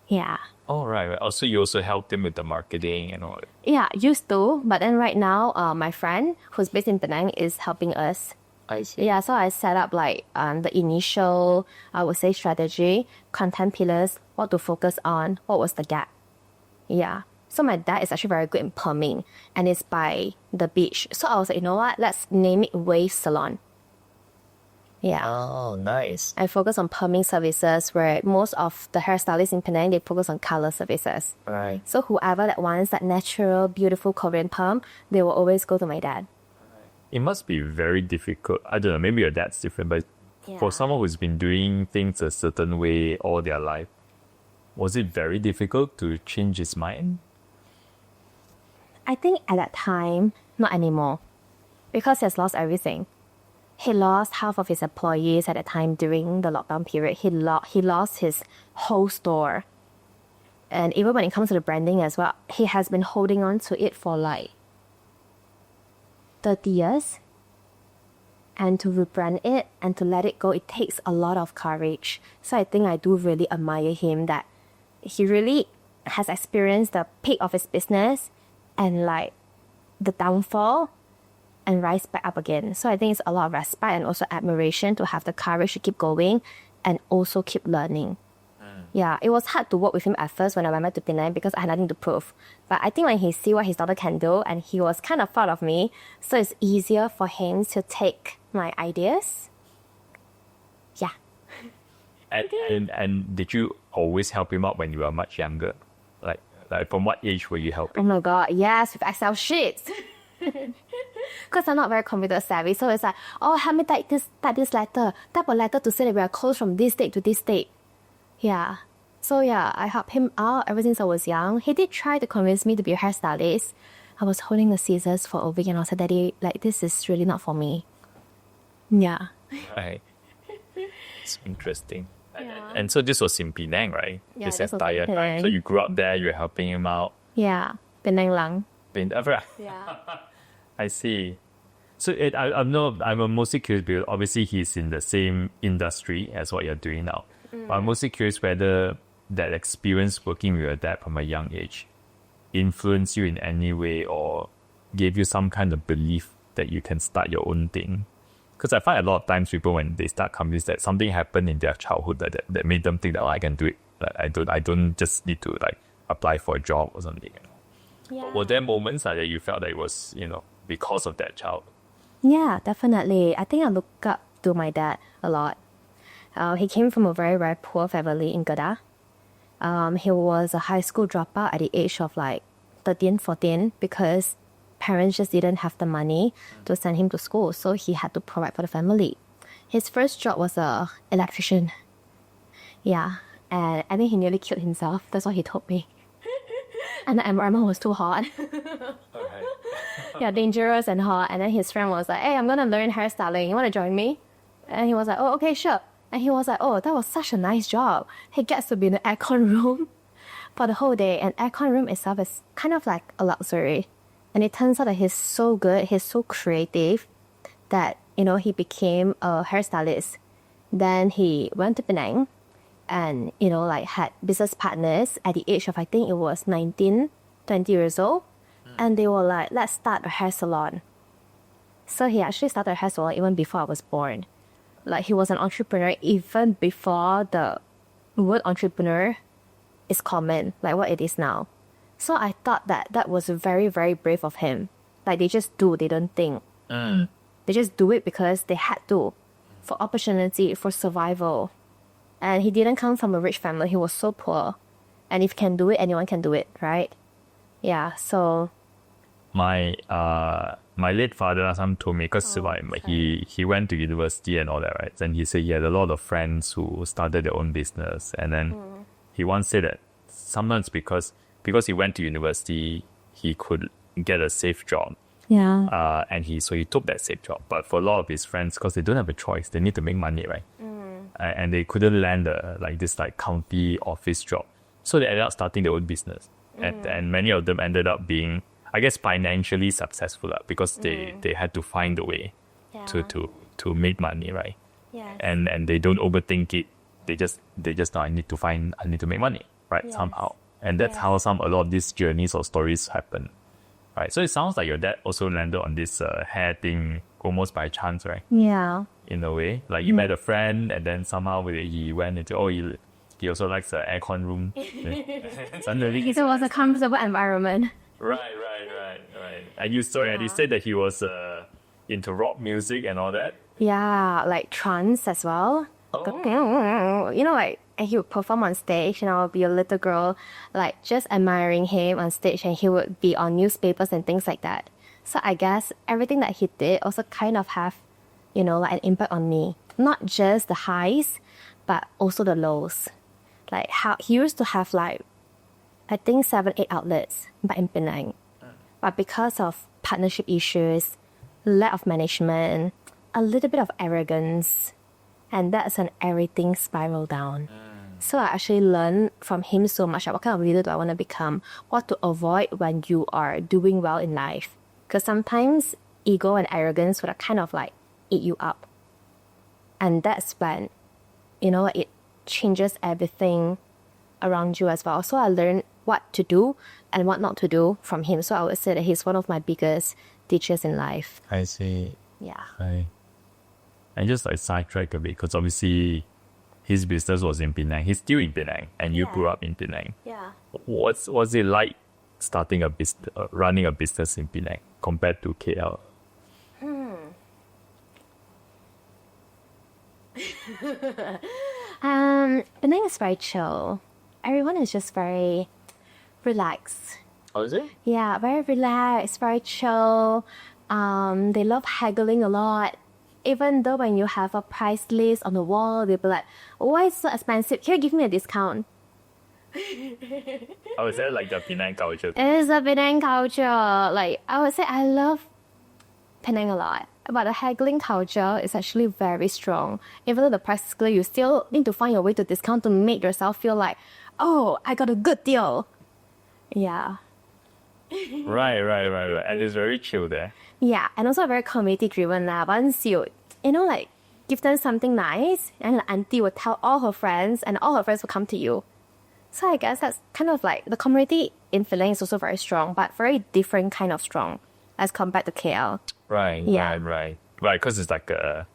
Yeah. Oh, right. Also, you also helped him with the marketing and all that. Yeah, used to. But then right now, my friend who's based in Penang is helping us. I see. Yeah, so I set up like the initial, I would say, strategy, content pillars, what to focus on, what was the gap. Yeah. So my dad is actually very good in perming, and it's by the beach. So I was like, you know what? Let's name it Wave Salon. Yeah. Oh, nice. I focus on perming services, where most of the hairstylists in Penang, they focus on color services. Right. So whoever that wants that natural, beautiful Korean perm, they will always go to my dad. It must be very difficult. I don't know, maybe your dad's different, but for someone who's been doing things a certain way all their life, was it very difficult to change his mind? I think at that time, not anymore. Because he has lost everything. He lost half of his employees at that time during the lockdown period. He lost his whole store. And even when it comes to the branding as well, he has been holding on to it for like 30 years. And to rebrand it and to let it go, it takes a lot of courage. So I think I do really admire him that he really has experienced the peak of his business and like the downfall and rise back up again. So I think it's a lot of respect and also admiration to have the courage to keep going and also keep learning. Yeah, it was hard to work with him at first when I went back to Penang because I had nothing to prove. But I think when he see what his daughter can do, and he was kind of proud of me, so it's easier for him to take my ideas. Yeah. And did you always help him out when you were much younger? Like from what age were you Oh helping? my god, yes, with Excel sheets. Because I'm not very computer savvy, so it's like, oh, help me type this letter. Type a letter to say that we are closed from this date to this date. Yeah. So yeah, I helped him out ever since I was young. He did try to convince me to be a hairstylist. I was holding the scissors for a week and I said, Daddy, like, this is really not for me. Yeah. Right. It's interesting. Yeah. And so this was in Penang, right? Yeah, this this was entire in time. Penang. So you grew up there, you were helping him out. Yeah. Penang lang. Yeah. I see. So I'm mostly curious because obviously he's in the same industry as what you're doing now. But I'm mostly curious whether that experience working with your dad from a young age influenced you in any way or gave you some kind of belief that you can start your own thing. Because I find a lot of times people, when they start companies, that something happened in their childhood that made them think that, oh, I can do it. Like, I don't just need to like apply for a job or something. You know? Yeah. Were there moments that you felt that it was, because of that child? Yeah, definitely. I think I look up to my dad a lot. He came from a very, very poor family in Kedah. He was a high school dropout at the age of like 13, 14 because parents just didn't have the money to send him to school. So he had to provide for the family. His first job was a electrician. Yeah, and I think he nearly killed himself. That's what he told me. And the environment was too hot. Yeah, dangerous and hot. And then his friend was like, hey, I'm going to learn hairstyling. You want to join me? And he was like, oh, okay, sure. And he was like, oh, that was such a nice job. He gets to be in the aircon room for the whole day. And aircon room itself is kind of like a luxury. And it turns out that he's so good, he's so creative that, he became a hairstylist. Then he went to Penang and, had business partners at the age of, I think it was 19, 20 years old. And they were like, let's start a hair salon. So he actually started a hair salon even before I was born. Like, he was an entrepreneur even before the word entrepreneur is common, like what it is now. So I thought that was very, very brave of him. Like, they just do, they don't think. They just do it because they had to, for opportunity, for survival. And he didn't come from a rich family. He was so poor. And if he can do it, anyone can do it, right? Yeah, so... My late father last time told me, because he went to university and all that, right? And he said he had a lot of friends who started their own business. And then he once said that sometimes because he went to university, he could get a safe job. Yeah. And he took that safe job. But for a lot of his friends, because they don't have a choice, they need to make money, right? And they couldn't land this county office job. So they ended up starting their own business. And many of them ended up being, I guess, financially successful because they had to find a way to make money, right? Yes. And they don't overthink it. They just know I need to make money, right? Yes. Somehow. And that's how a lot of these journeys or stories happen. Right. So it sounds like your dad also landed on this hair thing almost by chance, right? Yeah. In a way. Like you met a friend and then somehow he went into, he also likes the aircon room. Suddenly, So it was a comfortable environment. Right. And you said that he was into rock music and all that. Yeah, like trance as well. Oh. And he would perform on stage and I would be a little girl, like just admiring him on stage, and he would be on newspapers and things like that. So I guess everything that he did also kind of have, like an impact on me. Not just the highs, but also the lows. Like how he used to have I think 7, 8 outlets, but in Penang. But because of partnership issues, lack of management, a little bit of arrogance, and that's when everything spiraled down. So I actually learned from him so much. What kind of leader do I want to become? What to avoid when you are doing well in life? Because sometimes ego and arrogance would kind of eat you up. And that's when, it changes everything around you as well. So I learned what to do and what not to do from him. So I would say that he's one of my biggest teachers in life. I see. Yeah. Right. And just sidetrack a bit, because obviously his business was in Penang. He's still in Penang, and you grew up in Penang. Yeah. What's it like starting a business, running a business in Penang compared to KL? Penang is very chill. Everyone is just very relaxed. Oh, is it? Yeah, very relaxed, very chill. They love haggling a lot. Even though when you have a price list on the wall, they'll be like, why is it so expensive? Here, give me a discount. Oh, is that like the Penang culture? It is a Penang culture. I would say I love Penang a lot. But the haggling culture is actually very strong. Even though the price is clear, you still need to find your way to discount to make yourself feel like, oh, I got a good deal. Yeah. Right. And it's very chill there. Yeah, and also very community driven. Once you, give them something nice, and the auntie will tell all her friends, and all her friends will come to you. So I guess that's kind of the community in Penang is also very strong, but very different kind of strong as compared to KL. Right. Because it's like an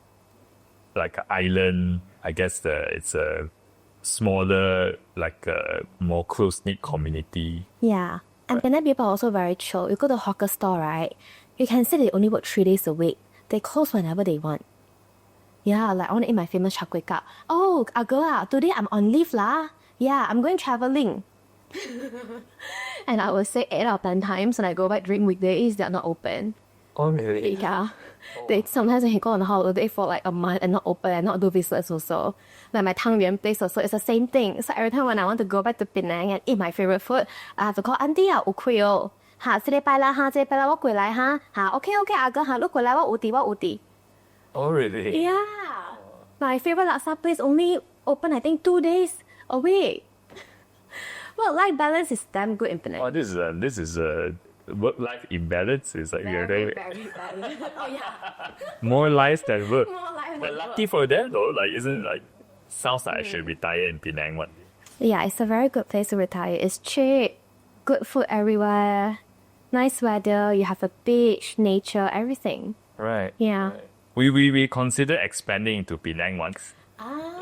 island. I guess it's a smaller, a more close-knit community. Yeah. And Penang people are also very chill. You go to a hawker store, right? You can say they only work 3 days a week, They close whenever they want. Yeah, like I want to eat my famous char kway teow. Oh, girl, today I'm on leave lah. Yeah, I'm going traveling. And I would say 8 out of 10 times when I go back during weekdays, they're not open. Oh, really? Yeah. They sometimes they go on holiday for like a month and not open and not do business also. Like my Tang Yuan place also, it's the same thing. So every time when I want to go back to Penang and eat my favorite food, I have to call auntie 有亏哦。這禮拜啦，這禮拜啦，我過嚟哈。OK OK，阿哥，你過嚟我有啲。Oh, really? Yeah. My favorite laksa place only open I think 2 days a week. Well, life balance is damn good in Penang. Oh, this is a work-life imbalance. It's like Very balanced. Oh yeah. more life than work. More life than But work. lucky for them though, like isn't like sounds like I should retire in Penang one day. Yeah, it's a very good place to retire. It's cheap, good food everywhere, nice weather. You have a beach, nature, everything. Right. Yeah. Right. We considered expanding into Penang once. Ah.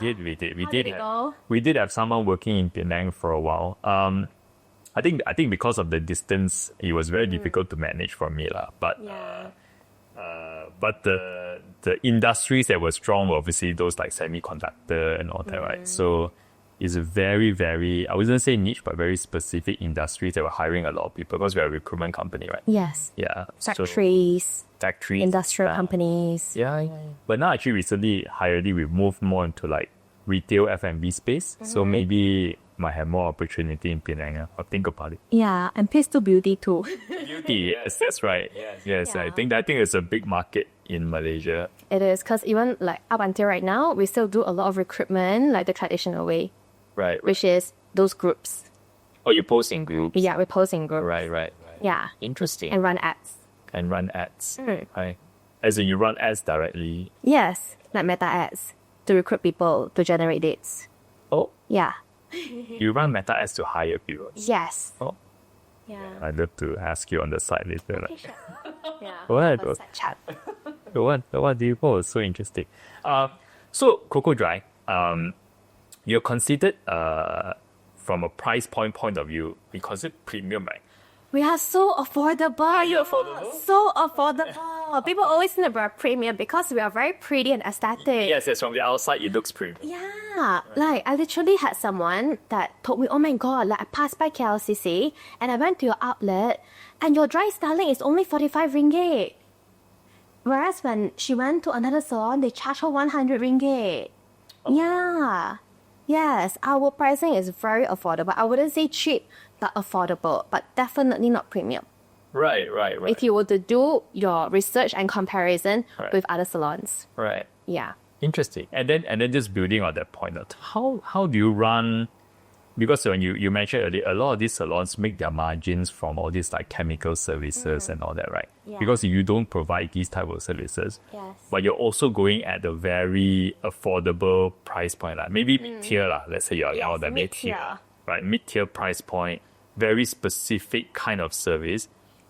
We did. How did it go? We did have someone working in Penang for a while. I think because of the distance, it was very difficult to manage for me lah. But Yeah. but the industries that were strong were obviously those like semiconductor and all that, right? So it's a very, very, I wouldn't say niche, but very specific industries that were hiring a lot of people because we're a recruitment company, right? Yes. Yeah. Factories, Factories. industrial companies. Yeah. But now actually recently, we've moved more into like retail F&B space. So maybe might have more opportunity in Penang. I'll think about it. Yeah, and please do beauty too. Beauty, yes, that's right. Yes, I think it's a big market in Malaysia. It is, because even like up until right now, we still do a lot of recruitment like the traditional way, Right. which is those groups. Oh, you post in groups. Yeah, we post in groups. Right. Yeah, Interesting. and run ads. And run ads. Mm. Right. As in you run ads directly. Yes, like meta ads to recruit people to generate dates. Oh, Yeah. you run meta ads to hire people. Yes. Oh, Yeah. I'd love to ask you on the side later. Okay, Like, sure. Yeah. What? Let's chat. what do you post? So interesting. So COCOdry, you're considered from a price point of view, we consider premium, right? We are so affordable. So affordable. People always think that we're premium because we are very pretty and aesthetic. Yes, from the outside it looks premium. Yeah, like I literally had someone that told me, oh my god, like I passed by KLCC and I went to your outlet and your dry styling is only 45 ringgit. Whereas when she went to another salon, they charge her 100 ringgit. Yeah. Yes, our pricing is very affordable. I wouldn't say cheap, but affordable, but definitely not premium. Right. If you were to do your research and comparison Right. with other salons. Right. Yeah. Interesting. And then just building on that point, how do you run? Because when you mentioned earlier, a lot of these salons make their margins from all these like chemical services and all that, right? Yeah. Because if you don't provide these type of services, Yes. but you're also going at a very affordable price point, like maybe mid-tier, let's say you're now the mid-tier, mid-tier. right? Mid-tier price point, very specific kind of service.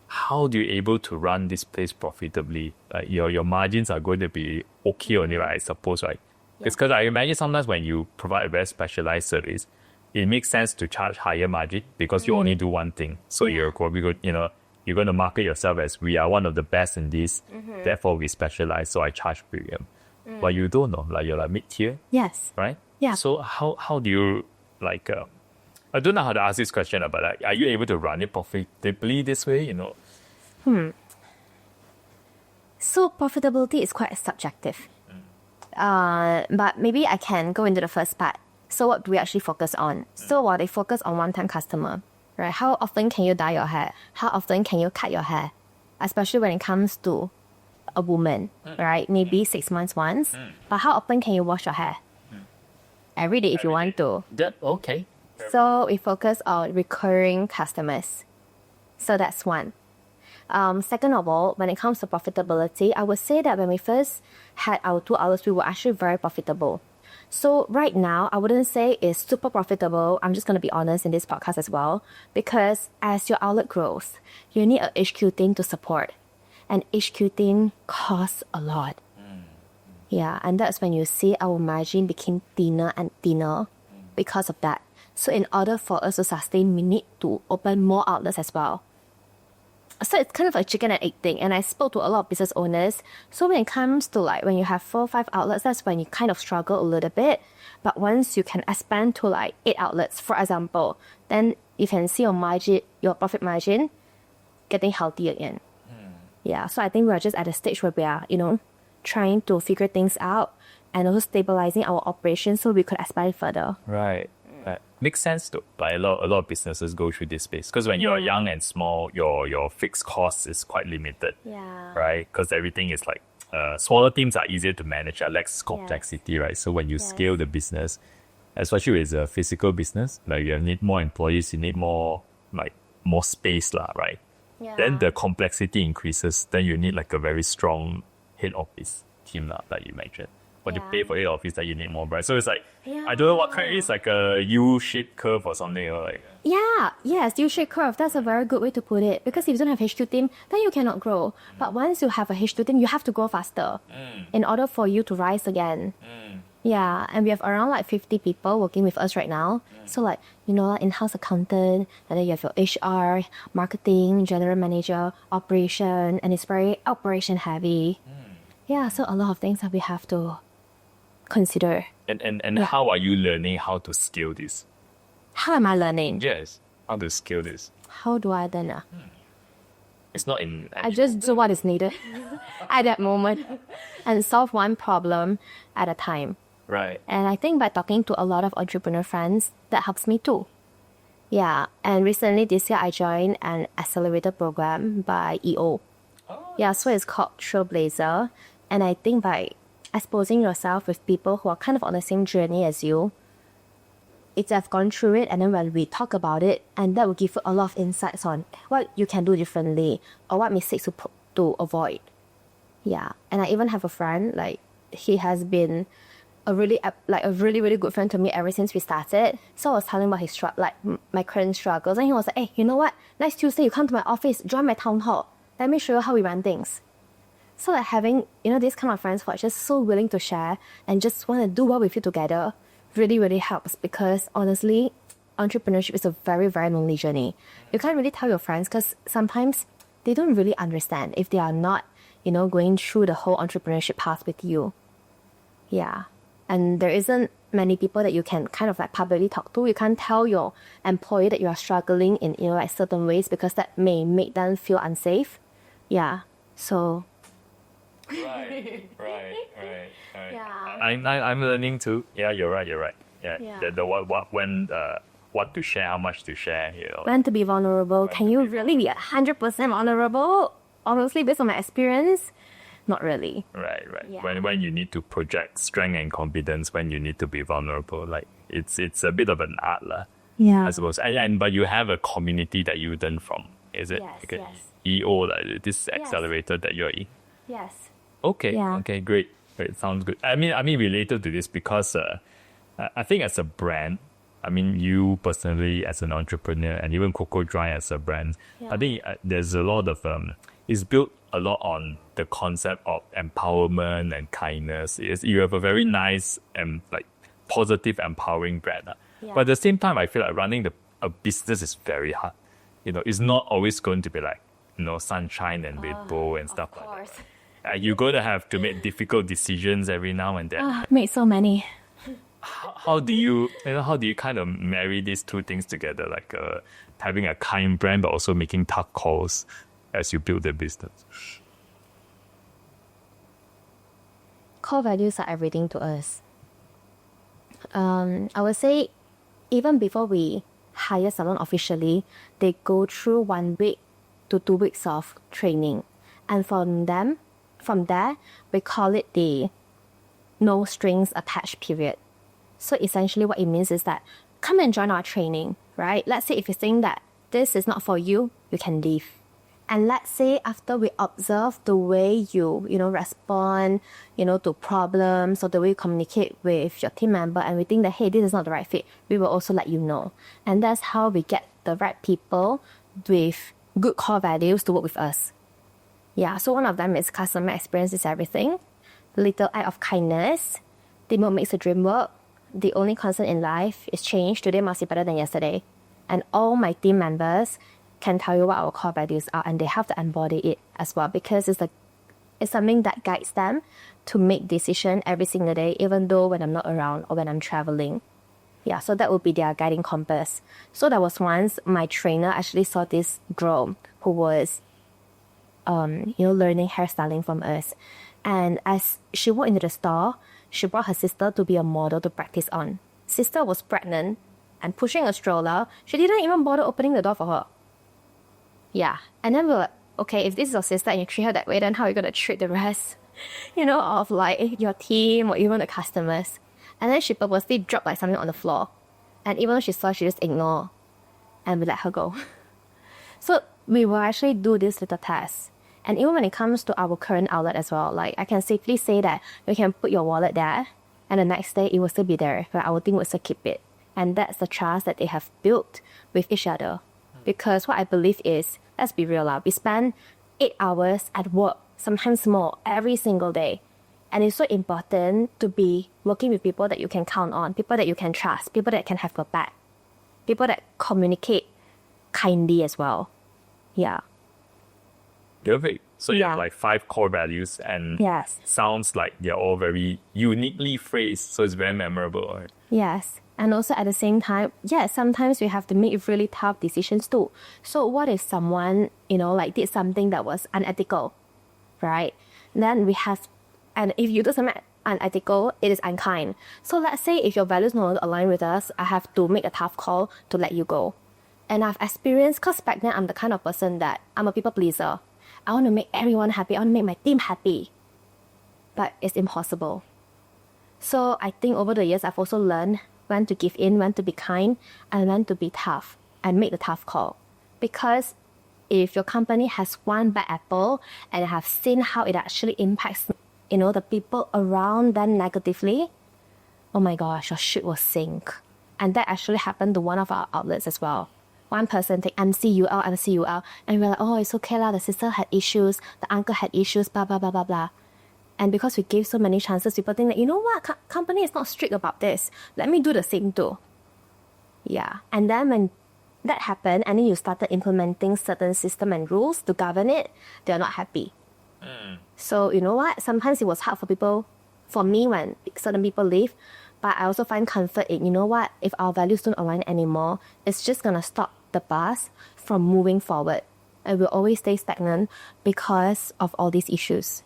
How do you able to run this place profitably? Like your margins are going to be okay only, right? I suppose, right? It's because I imagine sometimes when you provide a very specialized service, it makes sense to charge higher margin because you only do one thing. So you're probably good, you're going to market yourself as we are one of the best in this. Therefore, we specialize. So I charge premium. But you don't know, like you're like mid-tier, Yes. right? Yeah. So how do you like? I don't know how to ask this question, but like, are you able to run it profitably this way? So profitability is quite subjective. But maybe I can go into the first part. So what do we actually focus on? So while they focus on one-time customer, right? How often can you dye your hair? How often can you cut your hair? Especially when it comes to a woman, right? Maybe 6 months once. But how often can you wash your hair? Every day if you want to. Okay. So we focus on recurring customers. So that's one. Second of all, when it comes to profitability, I would say that when we first had our 2 outlets, we were actually very profitable. So right now, I wouldn't say it's super profitable. I'm just going to be honest in this podcast as well. Because as your outlet grows, you need a HQ team to support. And HQ team costs a lot. Yeah, and that's when you see our margin became thinner and thinner because of that. So in order for us to sustain, we need to open more outlets as well. So it's kind of a chicken and egg thing. And I spoke to a lot of business owners. So when it comes to like when you have 4 or 5 outlets, that's when you kind of struggle a little bit. But once you can expand to like 8 outlets, for example, then you can see your margin, your profit margin getting healthy again. Yeah. So I think we're just at a stage where we are, trying to figure things out and also stabilizing our operations so we could expand further. Right. Makes sense though. Like a lot of businesses go through this phase because when you're young and small, your fixed cost is quite limited. Yeah. Right? Because everything is like smaller teams are easier to manage, less complexity, right? So when you scale the business, especially with a physical business, like you need more employees, you need more space, right? Yeah. Then the complexity increases. Then you need like a very strong head office team, like you mentioned. But to pay for head office, that you need more, right? So it's like, I don't know what kind, it's like a U-shaped curve or something. Or like. Yeah, yes, U-shaped curve. That's a very good way to put it. Because if you don't have H2 team, then you cannot grow. But once you have a H2 team, you have to grow faster in order for you to rise again. Yeah, and we have around like 50 people working with us right now. So like, in-house accountant, and then you have your HR, marketing, general manager, operation, and it's very operation heavy. Yeah, so a lot of things that we have to consider. And how are you learning how to scale this? How am I learning? Yes, how to scale this. How do I learn? It's not in... I just do what is needed at that moment and solve one problem at a time. Right. And I think by talking to a lot of entrepreneur friends, that helps me too. Yeah, and recently this year I joined an accelerator program by EO. Yeah, so it's called Trailblazer. And I think by exposing yourself with people who are kind of on the same journey as you, it's I've gone through it, and then when we talk about it, and that will give you a lot of insights on what you can do differently or what mistakes to avoid. Yeah, and I even have a friend, like he has been a really good friend to me ever since we started. So I was telling him about his my current struggles, and he was like, "Hey, you know what? Next Tuesday you come to my office, join my town hall. Let me show you how we run things." So like having, these kind of friends who are just so willing to share and just want to do well with you together really, really helps, because honestly, entrepreneurship is a very, very lonely journey. You can't really tell your friends because sometimes they don't really understand if they are not, going through the whole entrepreneurship path with you. Yeah. And there isn't many people that you can kind of like publicly talk to. You can't tell your employee that you are struggling in, like certain ways because that may make them feel unsafe. Yeah. So... Right. Yeah. I'm learning too. Yeah, you're right. Yeah. Yeah. What to share, how much to share. When to be vulnerable. Can you really be 100% vulnerable? Honestly, based on my experience, not really. Right. Yeah. When you need to project strength and confidence, when you need to be vulnerable, like it's a bit of an art, Yeah. I suppose. But you have a community that you learn from, is it? Yes, Okay. yes. EO, like this accelerator that you're in. Yes. Okay. Yeah. Okay. Great. Sounds good. I mean, related to this because I think as a brand, you personally as an entrepreneur and even COCOdry as a brand, I think there's a lot of it's built a lot on the concept of empowerment and kindness. You have a very nice and like positive, empowering brand. Yeah. But at the same time, I feel like running a business is very hard. It's not always going to be like sunshine and rainbow and stuff like that. You're going to have to make difficult decisions every now and then. Made so many. How do you kind of marry these two things together, like having a kind brand but also making tough calls as you build the business? Core values are everything to us. I would say even before we hire salon officially, they go through 1 week to 2 weeks of training, and from there, we call it the no strings attached period. So essentially what it means is that come and join our training, right? Let's say if you think that this is not for you, you can leave. And let's say after we observe the way you respond, to problems or the way you communicate with your team member, and we think that, hey, this is not the right fit, we will also let you know. And that's how we get the right people with good core values to work with us. Yeah, so one of them is customer experience is everything. Little act of kindness. Teamwork makes the dream work. The only constant in life is change. Today must be better than yesterday. And all my team members can tell you what our core values are, and they have to embody it as well, because it's something that guides them to make decision every single day, even though when I'm not around or when I'm traveling. Yeah, so that would be their guiding compass. So there was once my trainer actually saw this girl who was, learning hairstyling from us. And as she walked into the store, she brought her sister to be a model to practice on. Sister was pregnant and pushing a stroller. She didn't even bother opening the door for her. Yeah, and then we were like, okay, if this is your sister and you treat her that way, then how are you going to treat the rest, of like your team or even the customers? And then she purposely dropped like something on the floor. And even though she saw, she just ignored. And we let her go. So we will actually do this little test. And even when it comes to our current outlet as well, like I can safely say that you can put your wallet there and the next day it will still be there, but our team will still keep it. And that's the trust that they have built with each other. Because what I believe is, let's be real, we spend 8 hours at work, sometimes more, every single day. And it's so important to be working with people that you can count on, people that you can trust, people that can have your back, people that communicate kindly as well. Yeah. Perfect. So you have Yeah. like 5 core values, and Yes. sounds like they're all very uniquely phrased, so it's very memorable. Right? Yes. And also at the same time, yes, sometimes we have to make really tough decisions too. So what if someone, did something that was unethical, right? Then we have, and if you do something unethical, it is unkind. So let's say if your values no longer align with us, I have to make a tough call to let you go. And I've experienced, because back then I'm the kind of person that I'm a people pleaser. I want to make everyone happy. I want to make my team happy. But it's impossible. So I think over the years, I've also learned when to give in, when to be kind, and when to be tough and make the tough call. Because if your company has one bad apple and have seen how it actually impacts, the people around them negatively, oh my gosh, your ship will sink. And that actually happened to one of our outlets as well. One person take MCUL, and we're like, oh, it's okay lah, the sister had issues, the uncle had issues, blah, blah, blah, blah, blah. And because we gave so many chances, people think that, you know what, company is not strict about this. Let me do the same too. Yeah. And then when that happened, and then you started implementing certain system and rules to govern it, they're not happy. So you know what? Sometimes it was hard for me when certain people leave, but I also find comfort in, if our values don't align anymore, it's just going to stop the bus from moving forward. And we'll always stay stagnant because of all these issues.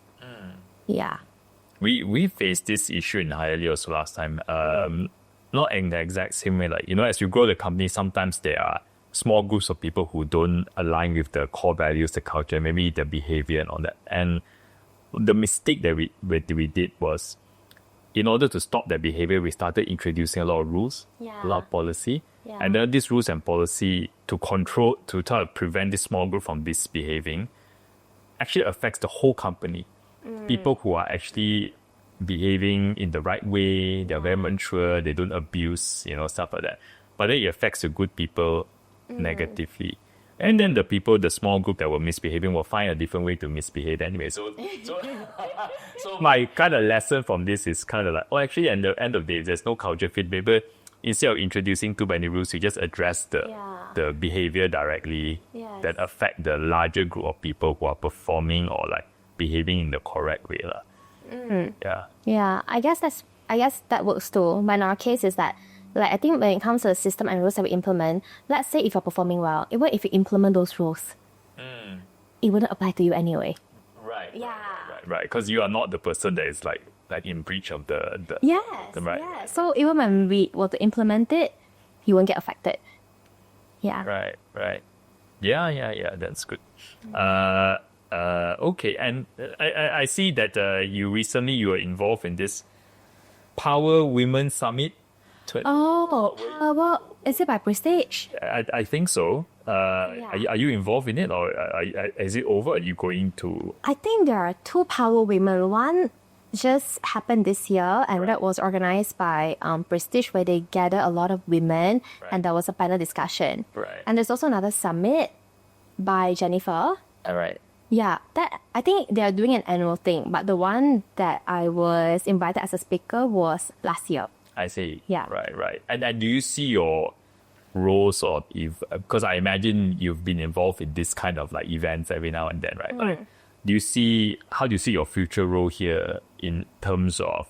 Yeah. We faced this issue in Hialeah also last time. Not in the exact same way. Like, as you grow the company, sometimes there are small groups of people who don't align with the core values, the culture, maybe the behavior and all that. And the mistake that we did was, in order to stop that behavior, we started introducing a lot of rules, a lot of policy. Yeah. And then these rules and policy to try to prevent this small group from misbehaving actually affects the whole company. People who are actually behaving in the right way, they're very mature, they don't abuse, stuff like that. But then it affects the good people negatively. And then the small group that were misbehaving will find a different way to misbehave anyway. So my kind of lesson from this is kind of like, actually, at the end of the day, there's no culture fit. Maybe instead of introducing too many rules, you just address the behavior directly that affect the larger group of people who are performing or like behaving in the correct way. Yeah, I guess that works too. But in our case is that, like, I think when it comes to the system and rules that we implement, let's say if you're performing well, even if you implement those rules, it wouldn't apply to you anyway. Right. Yeah. Right. Because you are not the person that is like in breach of the Yes. right. Yeah. So even when we were to implement it, you won't get affected. Yeah. Right. Yeah. That's good. Okay, and I see that you were involved in this Power Women Summit. Well, is it by Prestige? I think so. Are you involved in it, or is it over? Are you going to? I think there are 2 Power Women. One just happened this year, and that was organized by Prestige, where they gather a lot of women, and there was a panel discussion. Right. And there's also another summit by Jennifer. All right. Yeah, that I think they are doing an annual thing, but the one that I was invited as a speaker was last year. I see. Yeah. Right. And do you see your roles or if because I imagine you've been involved in this kind of like events every now and then, right? Like, how do you see your future role here in terms of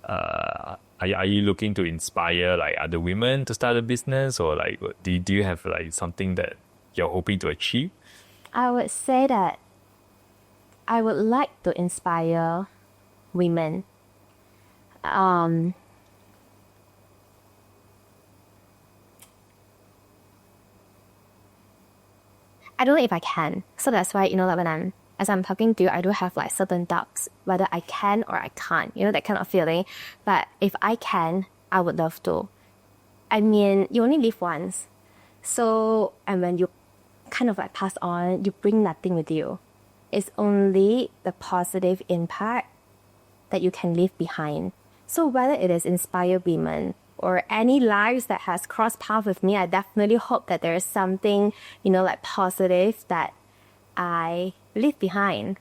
are you looking to inspire like other women to start a business, or like do you have like something that you're hoping to achieve? I would say that I would like to inspire women. I don't know if I can. So that's why, like as I'm talking to you, I do have like certain doubts whether I can or I can't, that kind of feeling. But if I can, I would love to. I mean, you only live once. So, and when you kind of like pass on, you bring nothing with you. It's only the positive impact that you can leave behind. So whether it is inspire women or any lives that has crossed paths with me, I definitely hope that there is something, like positive that I leave behind.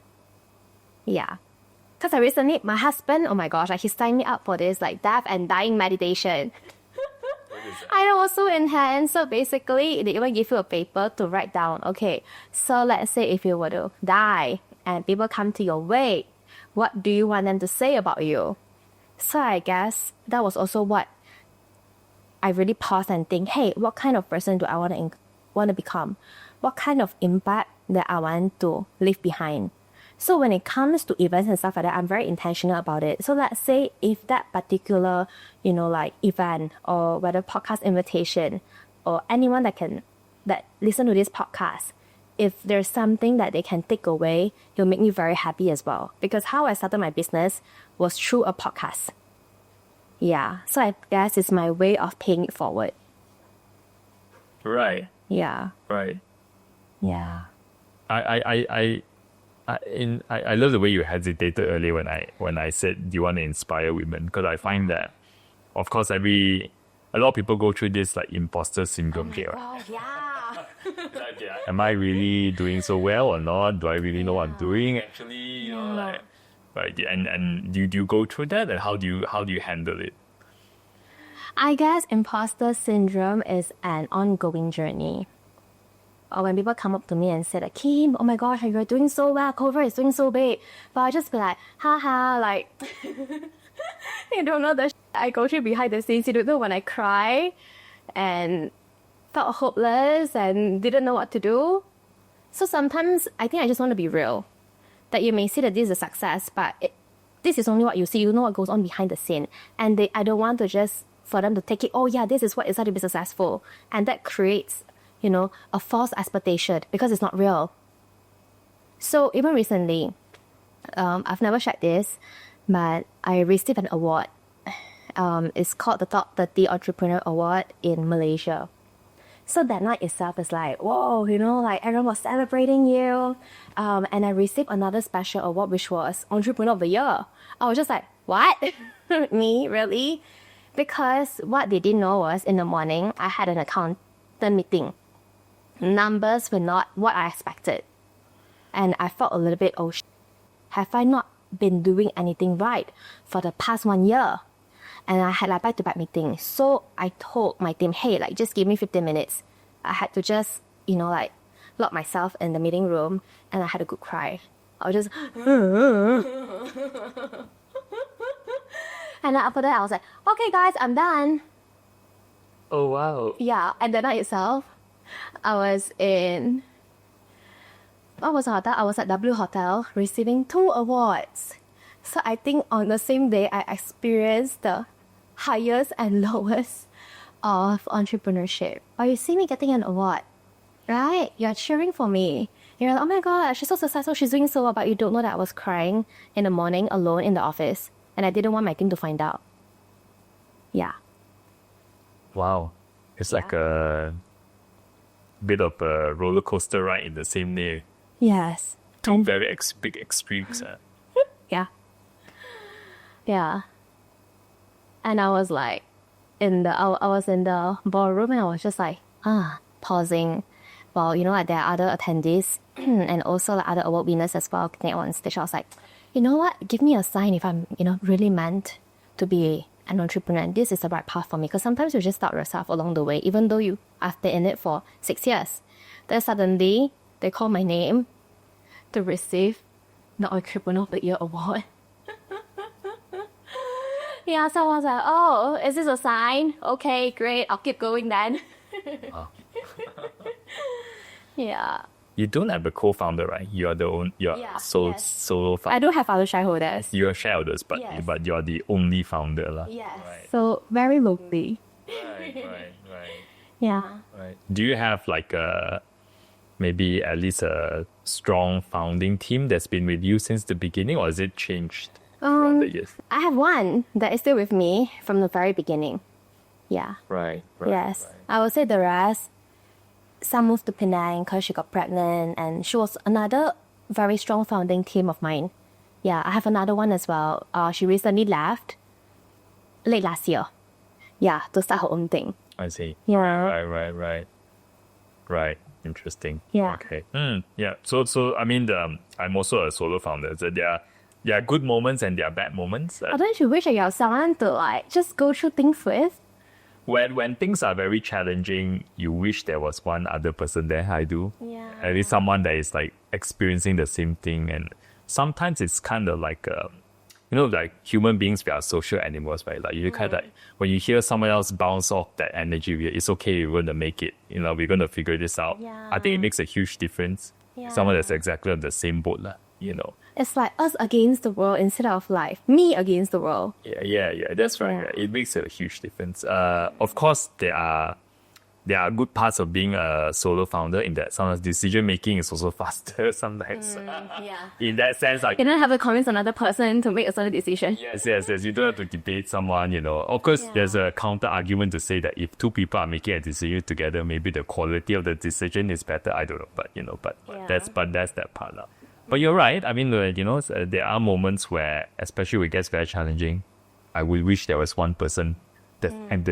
Yeah. Because my husband, oh my gosh, like he signed me up for this like death and dying meditation. I know, so intense. So basically, they even give you a paper to write down, okay, so let's say if you were to die and people come to your wake, what do you want them to say about you? So I guess that was also what I really paused and think, hey, what kind of person do I want to become? What kind of impact that I want to leave behind? So when it comes to events and stuff like that, I'm very intentional about it. So let's say if that particular, like event or whether podcast invitation or anyone that listen to this podcast, if there's something that they can take away, it'll make me very happy as well. Because how I started my business was through a podcast. Yeah. So I guess it's my way of paying it forward. Right. Yeah. Right. Yeah. I love the way you hesitated earlier when I said, do you want to inspire women? Because I find that, of course, a lot of people go through this like imposter syndrome here. Oh, yeah. Like, am I really doing so well or not? Do I really know what I'm doing? Actually, right? And do you go through that, and how do you handle it? I guess imposter syndrome is an ongoing journey. Or when people come up to me and say like, Kim, oh my gosh, you're doing so well, cover is doing so big. But I just be like, haha, like, you don't know the I go through behind the scenes. You don't know when I cry and felt hopeless and didn't know what to do. So sometimes I think I just want to be real. That you may see that this is a success, but this is only what you see. You know what goes on behind the scene. And I don't want to just, for them to take it, oh yeah, this is what it's like to be successful. And that creates a false expectation because it's not real. So even recently, I've never shared this, but I received an award. It's called the Top 30 Entrepreneur Award in Malaysia. So that night itself is like, whoa, like everyone was celebrating you. And I received another special award, which was Entrepreneur of the Year. I was just like, what? Me? Really? Because what they didn't know was in the morning, I had an accountant meeting. Numbers were not what I expected. And I felt a little bit, have I not been doing anything right for the past 1 year? And I had like back-to-back meetings. So I told my team, hey, like just give me 15 minutes. I had to just, like lock myself in the meeting room and I had a good cry. I was just and then after that I was like, okay guys, I'm done. Oh wow. Yeah, and the night itself, I was in what was the hotel? I was at W Hotel receiving 2 awards. So I think on the same day I experienced the highest and lowest of entrepreneurship. But you see me getting an award, right? You're cheering for me. You're like, oh my god, she's so successful, she's doing so well, but you don't know that I was crying in the morning alone in the office and I didn't want my team to find out. Yeah. Wow. It's like a bit of a roller coaster ride in the same day. Yes. Two very big extremes. Yeah. Yeah. And I was like, I was in the ballroom and I was just like, pausing. Well, like there are other attendees and also like other award winners as well getting on stage. I was like, you know what? Give me a sign if I'm, really meant to be an entrepreneur and this is the right path for me. Because sometimes you just doubt yourself along the way, even though you have been in it for 6 years. Then suddenly, they call my name to receive the Entrepreneur of the Year award. Yeah, so I was like, oh, is this a sign? Okay, great, I'll keep going then. Yeah. You don't have a co-founder, right? You're solo founder. I do have other shareholders. You're shareholders, but Yes. but you're the only founder, lah. Yes. Right. So very lonely. Right. Yeah. Right. Do you have like maybe at least a strong founding team that's been with you since the beginning, or has it changed throughout the years? I have one that is still with me from the very beginning. Yeah. Right. Yes. I would say the rest, some moved to Penang because she got pregnant, and she was another very strong founding team of mine. Yeah, I have another one as well. She recently left late last year. Yeah, to start her own thing. I see. Yeah. Right. Interesting. Yeah. Okay. Yeah. So I mean, I'm also a solo founder. So there are good moments and there are bad moments. Don't you wish that you have someone to like just go through things with? When things are very challenging, you wish there was one other person there. I do. Yeah. At least someone that is like experiencing the same thing. And sometimes it's kind of like, like human beings, we are social animals, right? Like you kind of like, when you hear someone else bounce off that energy, it's okay, we're going to make it. We're going to figure this out. Yeah. I think it makes a huge difference. Yeah. Someone that's exactly on the same boat, It's like us against the world instead of like me against the world. Yeah, that's right. Yeah. It makes a huge difference. Of course, there are good parts of being a solo founder in that sometimes decision making is also faster sometimes. Yeah. In that sense, like You don't have to convince another person to make a certain decision. yes. You don't have to debate someone, Of course, there's a counter argument to say that if two people are making a decision together, maybe the quality of the decision is better. I don't know, but Yeah. that's that part. But you're right. I mean, there are moments where, especially when it gets very challenging, I would wish there was one person that and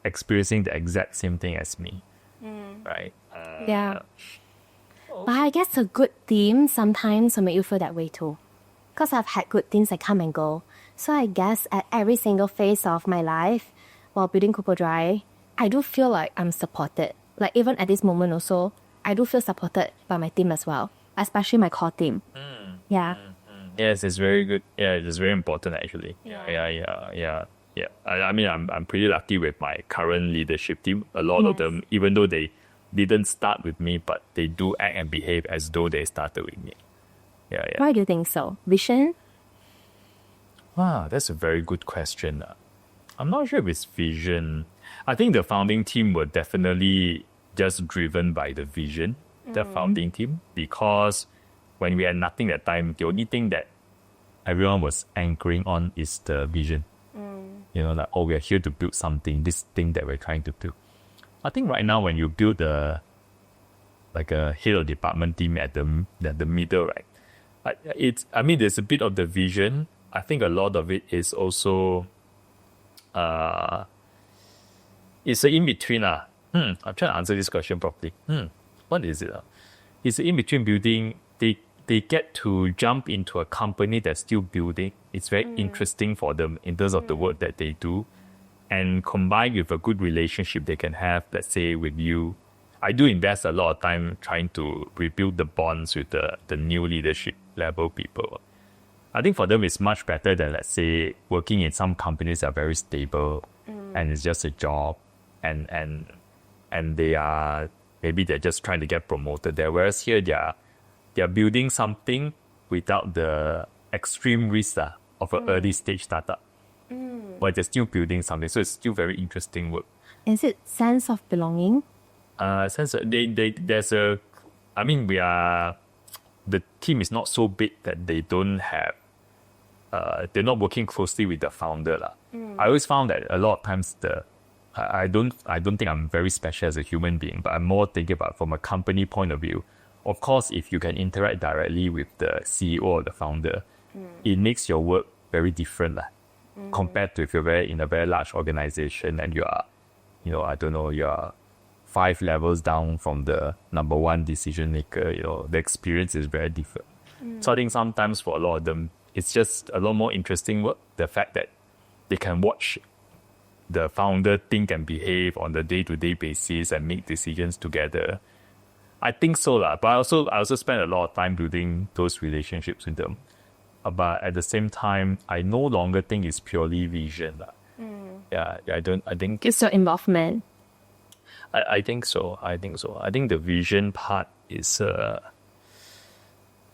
experiencing the exact same thing as me. Right? Yeah. But I guess a good team sometimes will make you feel that way too. Because I've had good teams that come and go. So I guess at every single phase of my life, while building COCOdry, I do feel like I'm supported. Like even at this moment also, I do feel supported by my team as well. Especially my core team. Yeah. Yes, it's very good. Yeah, it's very important actually. Yeah. I mean, I'm pretty lucky with my current leadership team. A lot of them, even though they didn't start with me, but they do act and behave as though they started with me. Yeah. Why do you think so? Vision? Wow, that's a very good question. I'm not sure if it's vision. I think the founding team were definitely just driven by the vision, the founding team, because when we had nothing that time, the only thing that everyone was anchoring on is the vision. Like, we're here to build something, this thing that we're trying to build. I think right now when you build a head of department team at the middle, right? There's a bit of the vision. I think a lot of it is also it's an in-between. I'm trying to answer this question properly. What is it? It's an in-between building. They get to jump into a company that's still building. It's very interesting for them in terms of the work that they do. And combined with a good relationship they can have, let's say, with you. I do invest a lot of time trying to rebuild the bonds with the new leadership level people. I think for them it's much better than, let's say, working in some companies that are very stable and it's just a job and maybe they're just trying to get promoted there. Whereas here they're building something without the extreme risk of an early stage startup. But they're still building something. So it's still very interesting work. Is it sense of belonging? The team is not so big that they don't have, they're not working closely with the founder. I always found that a lot of times I don't think I'm very special as a human being, but I'm more thinking about from a company point of view. Of course, if you can interact directly with the CEO or the founder, it makes your work very different compared to if you're in a very large organization and you are, you're 5 levels down from the number one decision maker. The experience is very different. So I think sometimes for a lot of them, it's just a lot more interesting work. The fact that they can watch the founder think and behave on the day-to-day basis and make decisions together. I think so lah. But I also spend a lot of time building those relationships with them. But at the same time, I no longer think it's purely vision lah. Yeah, I think It's your involvement. I think so. I think the vision part is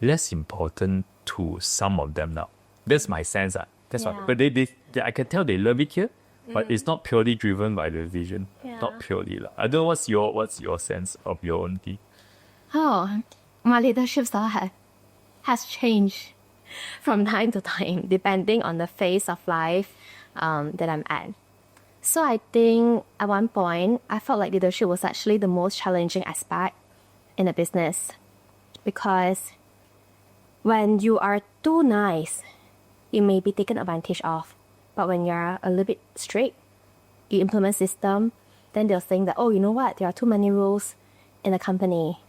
less important to some of them now. That's my sense. That's Yeah. what. But they I can tell they love it here, but it's not purely driven by the vision. Yeah. Not purely lah. I don't know what's your sense of your own tea. Oh, my leadership style has changed from time to time, depending on the phase of life that I'm at. So I think at one point, I felt like leadership was actually the most challenging aspect in a business. Because when you are too nice, you may be taken advantage of. But when you're a little bit strict, you implement system, then they're saying that, oh, you know what, there are too many rules in the company.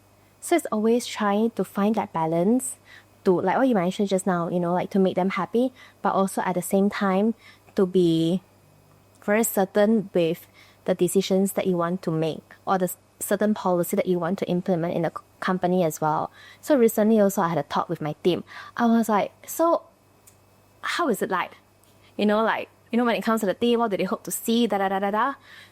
So it's always trying to find that balance to, like what you mentioned just now, like to make them happy, but also at the same time to be very certain with the decisions that you want to make or the certain policy that you want to implement in the company as well. So recently also I had a talk with my team. I was like, so how is it like? When it comes to the team, what do they hope to see?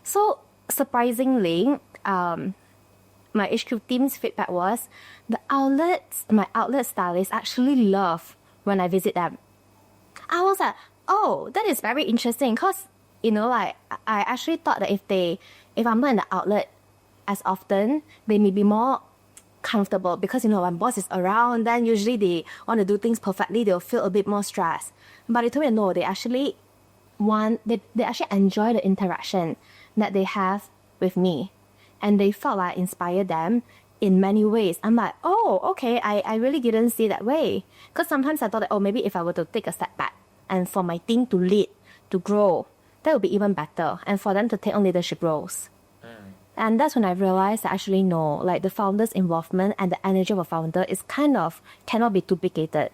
So surprisingly, my HQ team's feedback was my outlet stylists actually love when I visit them. I was like, oh, that is very interesting because, I actually thought that if I'm not in the outlet as often, they may be more comfortable because, when boss is around, then usually they want to do things perfectly, they'll feel a bit more stressed. But they told me no, they actually enjoy the interaction that they have with me. And they felt like I inspired them in many ways. I'm like, oh, okay, I really didn't see that way. Because sometimes I thought that, maybe if I were to take a step back and for my team to lead, to grow, that would be even better. And for them to take on leadership roles. And that's when I realized that actually no, like the founder's involvement and the energy of a founder is kind of cannot be duplicated.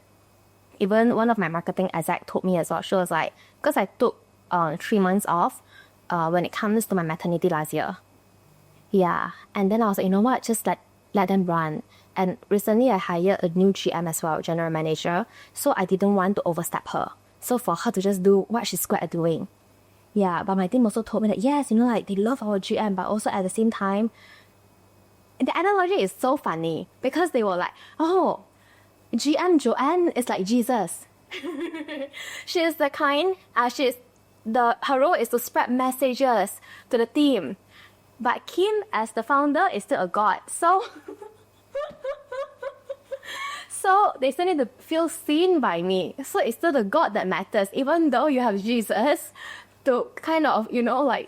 Even one of my marketing exec told me as well, she was like, because I took 3 months off when it comes to my maternity last year. Yeah, and then I was like, you know what, just let them run. And recently I hired a new GM as well, general manager, so I didn't want to overstep her. So for her to just do what she's good at doing. Yeah, but my team also told me that yes, they love our GM, but also at the same time, the analogy is so funny because they were like, oh, GM Joanne is like Jesus. She is the kind, her role is to spread messages to the team. But Kim, as the founder, is still a god. So they still need to feel seen by me. So it's still the God that matters, even though you have Jesus to kind of,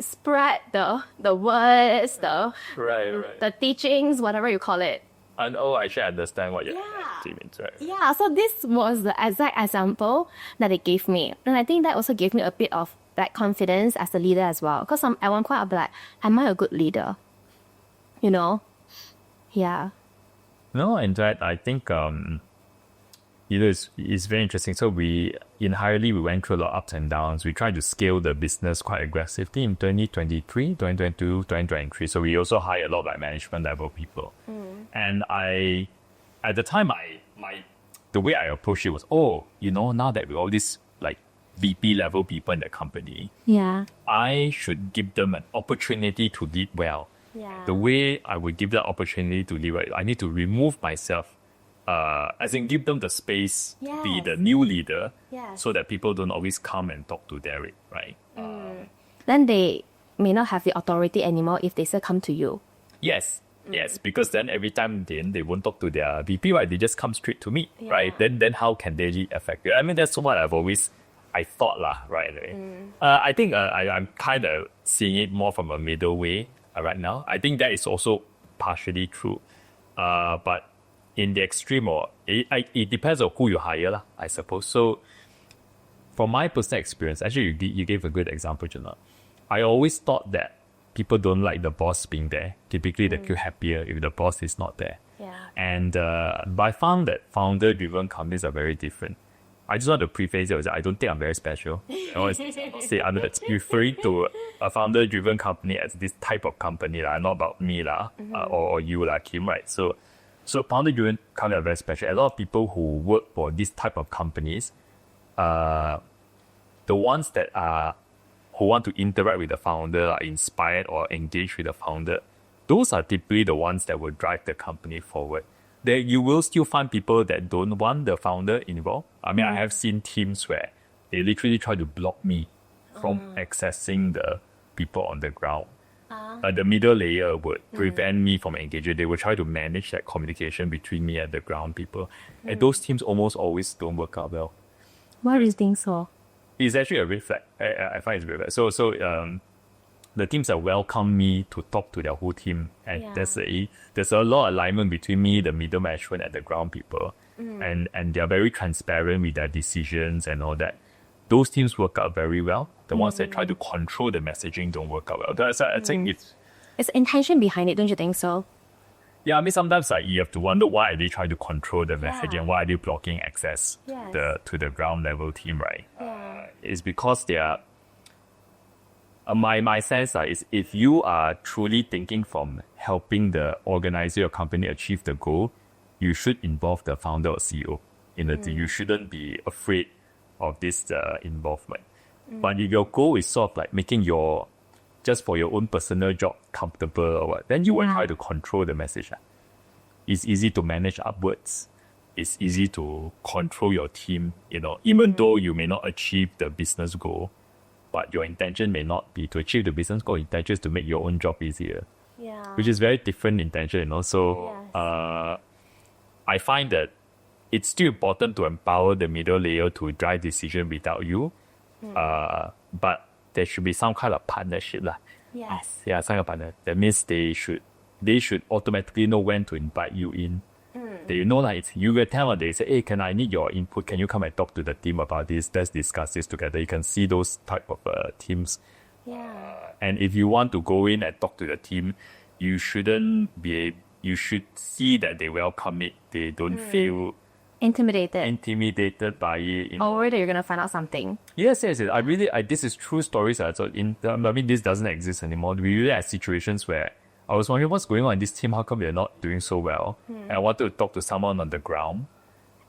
spread the words, the teachings, whatever you call it. And I should understand what your team means, right? Yeah, so this was the exact example that they gave me. And I think that also gave me a bit of that confidence as a leader as well. Because at one point I'll be like, am I a good leader? Yeah. No, in fact, I think it's very interesting. So in Hirely, we went through a lot of ups and downs. We tried to scale the business quite aggressively in 2023, 2022, 2023. So we also hired a lot of management level people. And at the time, the way I approached it was, now that we're all these VP level people in the company, I should give them an opportunity to lead well. Yeah. The way I would give that opportunity to lead well, I need to remove myself, as in give them the space to be the new leader, so that people don't always come and talk to Derek, right? Then they may not have the authority anymore if they still come to you. Yes, because then every time they won't talk to their VP, right? They just come straight to me, right? Then how can they really affect you? I mean, that's what I thought lah, right? I think I'm kind of seeing it more from a middle way right now. I think that is also partially true. But in the extreme, it depends on who you hire lah, I suppose. So from my personal experience, actually you gave a good example, Jonah. I always thought that people don't like the boss being there. Typically, they feel happier if the boss is not there. Yeah. And but I found that founder-driven companies are very different. I just want to preface it with I don't think I'm very special. I always say it's referring to a founder-driven company as this type of company, not about me or you Kim, right? So founder-driven company are very special. A lot of people who work for this type of companies, the ones that are who want to interact with the founder, are inspired or engaged with the founder, those are typically the ones that will drive the company forward. There, you will still find people that don't want the founder involved. I mean, I have seen teams where they literally try to block me from accessing the people on the ground. The middle layer would prevent me from engaging. They will try to manage that communication between me and the ground people. And those teams almost always don't work out well. Why do you think so? It's actually a red flag. I find it's a red flag. So the teams that welcome me to talk to their whole team, and there's a lot of alignment between me, the middle management, and the ground people, and they're very transparent with their decisions and all that. Those teams work out very well. The ones that try to control the messaging don't work out well. So I think it's intention behind it, don't you think so? Yeah, I mean sometimes you have to wonder why are they trying to control the messaging, and why are they blocking access to the ground level team, right? It's because they are. My sense is if you are truly thinking from helping the organizer or company achieve the goal, you should involve the founder or CEO in the deal. You shouldn't be afraid of this involvement. But if your goal is sort of like making just for your own personal job comfortable or what, then you will try to control the message. It's easy to manage upwards. It's easy to control your team, even though you may not achieve the business goal. But your intention may not be to achieve the business goal. Intention is to make your own job easier. Which is very different intention, So I find that it's still important to empower the middle layer to drive decision without you. But there should be some kind of partnership. Yes. Yeah, some kind of partner. That means they should automatically know when to invite you in. They know you will tell them, they say, hey, I need your input? Can you come and talk to the team about this? Let's discuss this together. You can see those type of teams. And if you want to go in and talk to the team, you should see that they welcome it. They don't feel intimidated by it. Or worried that you're going to find out something. Yes. This is true stories. So this doesn't exist anymore. We really have situations where I was wondering what's going on in this team. How come they're not doing so well? And I wanted to talk to someone on the ground.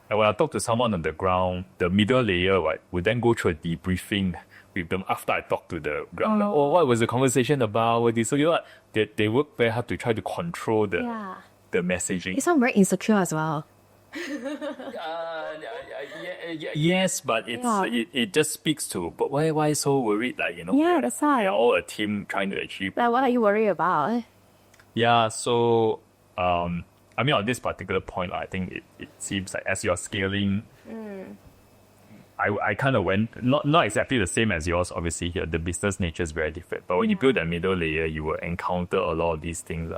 And when I talk to someone on the ground, the middle layer would then go through a debriefing with them after I talk to the ground. What was the conversation about? So they work very hard to try to control the messaging. You sound very insecure as well. Yes, but it just speaks to, but why so worried? That's why. They're all a team trying to achieve. What are you worried about? Yeah, so on this particular point, I think it seems like as you're scaling, I kind of went not exactly the same as yours. Obviously, here the business nature is very different. But when you build a middle layer, you will encounter a lot of these things.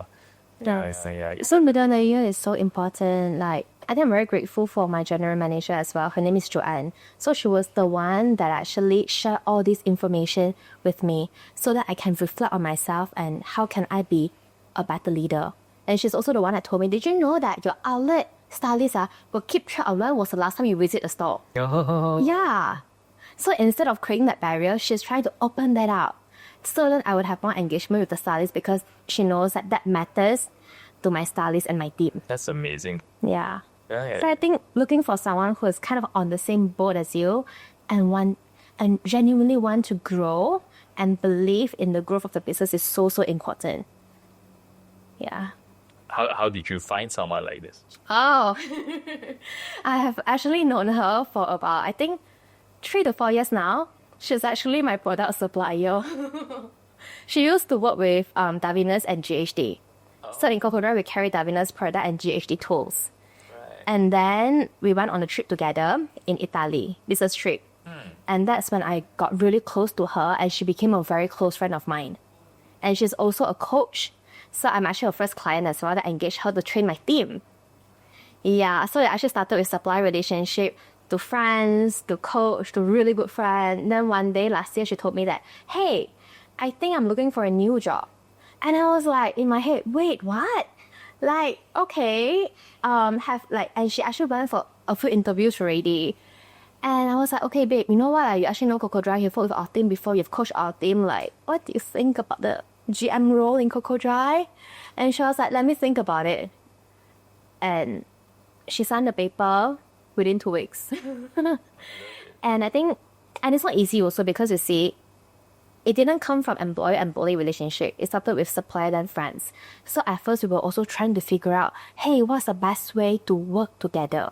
So middle layer is so important. I think I'm very grateful for my general manager as well. Her name is Joanne. So she was the one that actually shared all this information with me so that I can reflect on myself and how can I be a better leader. And she's also the one that told me, did you know that your outlet stylist will keep track of when was the last time you visit a store? Yeah. So instead of creating that barrier, she's trying to open that up. So then I would have more engagement with the stylist because she knows that matters to my stylist and my team. That's amazing. Yeah. So I think looking for someone who is kind of on the same boat as you and genuinely want to grow and believe in the growth of the business is so important. Yeah. How did you find someone like this? Oh, I have actually known her for about, I think, 3 to 4 years now. She's actually my product supplier. She used to work with Davinus and GHD. So in COCOdry, we carry Davinus product and GHD tools. And then we went on a trip together in Italy, business trip. And that's when I got really close to her and she became a very close friend of mine. And she's also a coach. So I'm actually her first client as well that engaged her to train my team. Yeah, so it actually started with supply relationship to friends, to coach, to really good friend. Then one day last year, she told me that, hey, I think I'm looking for a new job. And I was like, in my head, wait, what? Okay, and she actually went for a few interviews already. And I was like, okay, babe, you know what? You actually know COCOdry. You've worked with our team before. You've coached our team. Like, what do you think about the GM role in COCOdry? And she was like, let me think about it. And she signed the paper within 2 weeks. And I think, and it's not easy also because you see, it didn't come from employer-employee relationship. It started with supplier then friends. So at first we were also trying to figure out, hey, what's the best way to work together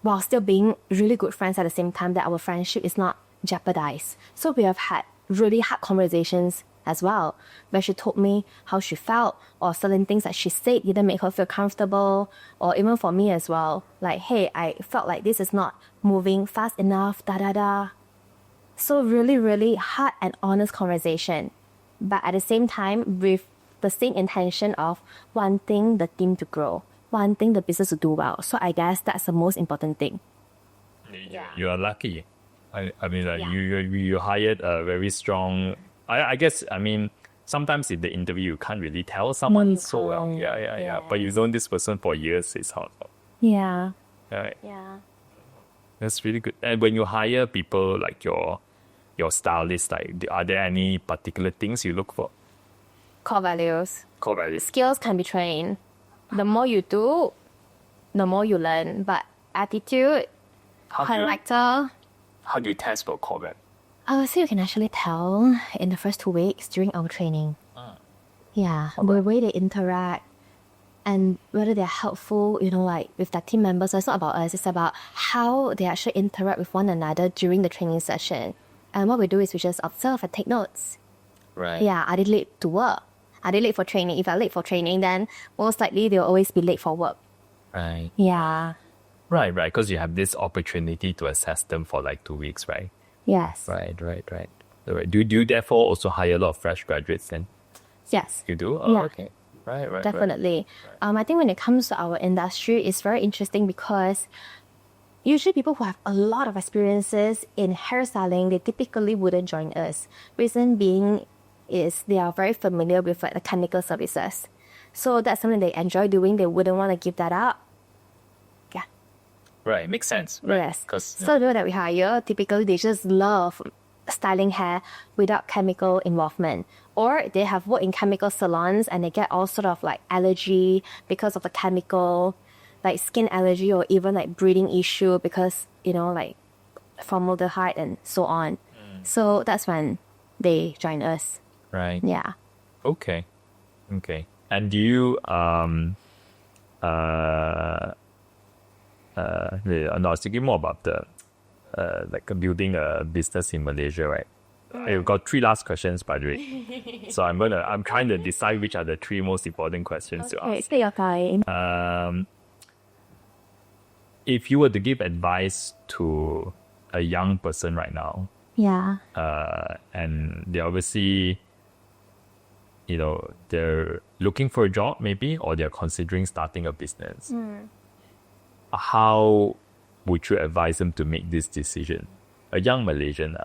while still being really good friends at the same time that our friendship is not jeopardized. So we have had really hard conversations as well, where she told me how she felt or certain things that she said didn't make her feel comfortable, or even for me as well. Like, hey, I felt like this is not moving fast enough, da-da-da. So really, really hard and honest conversation. But at the same time, with the same intention of wanting the team to grow, wanting the business to do well. So I guess that's the most important thing. You are lucky. I mean, like, Yeah. you hired a very strong... I guess, I mean, sometimes in the interview, you can't really tell someone so well. Yeah. But you've known this person for years, it's hard. Yeah. Right. Yeah. That's really good. And when you hire people like your stylist, like, are there any particular things you look for? Core values. Core values. Skills can be trained. The more you do, the more you learn. But attitude, character, How do you test for core values? I would say you can actually tell in the first 2 weeks during our training. Yeah, the way they interact and whether they're helpful, you know, like with their team members. So it's not about us, it's about how they actually interact with one another during the training session. And what we do is we just observe and take notes. Right. Yeah, are they late to work? Are they late for training? If they're late for training, then most likely they'll always be late for work. Right. Yeah. Right. Because you have this opportunity to assess them for like 2 weeks, right? Yes. Right. Do you therefore also hire a lot of fresh graduates then? Yes. You do? Oh, Yeah. okay. Right. Definitely. I think when it comes to our industry, it's very interesting because usually people who have a lot of experiences in hairstyling, they typically wouldn't join us. Reason being is they are very familiar with like the chemical services. So that's something they enjoy doing. They wouldn't want to give that up. Yeah. Right. Makes sense. Right. Yes. 'Cause, So the people that we hire, typically they just love styling hair without chemical involvement. Or they have worked in chemical salons and they get all sort of like allergy because of the chemical, like skin allergy or even like breathing issue because, you know, like formaldehyde and so on. So that's when they join us. Right. Yeah. Okay. And do you I was thinking more about the like building a business in Malaysia, right? I've got 3 last questions, by the way. So I'm trying to decide which are the 3 most important questions to Okay, ask. take your time. If you were to give advice to a young person right now, Yeah. and they're obviously, you know, they're looking for a job maybe, or they're considering starting a business, how would you advise them to make this decision? A young Malaysian.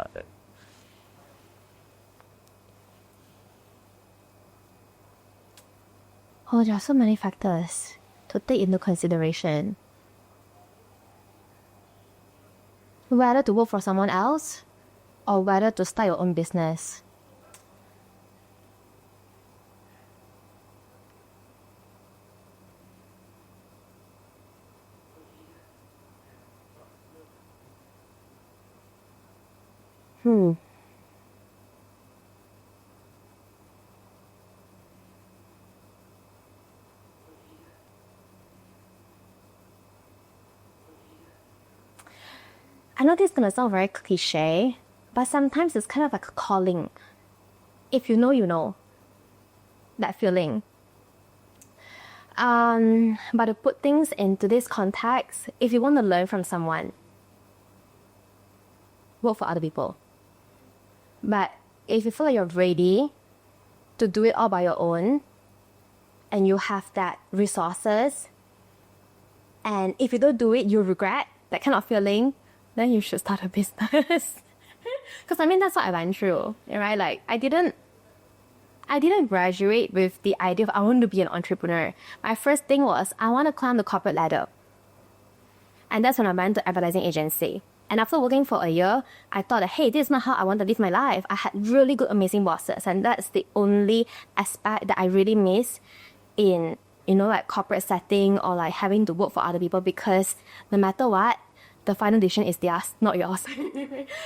Oh, there are so many factors to take into consideration. Whether to work for someone else or whether to start your own business. I know this is going to sound very cliche, but sometimes it's kind of like a calling. If you know, you know. That feeling. But to put things into this context, if you want to learn from someone, work for other people. But if you feel like you're ready to do it all by your own, and you have that resources, and if you don't do it, you regret that kind of feeling, then you should start a business. Because I mean, that's what I went through, right? Like, I didn't graduate with the idea of I want to be an entrepreneur. My first thing was I want to climb the corporate ladder. And that's when I went to advertising agency. And after working for a year, I thought that, hey, this is not how I want to live my life. I had really good, amazing bosses. And that's the only aspect that I really miss in, like corporate setting or like having to work for other people, because no matter what, the final decision is theirs, not yours.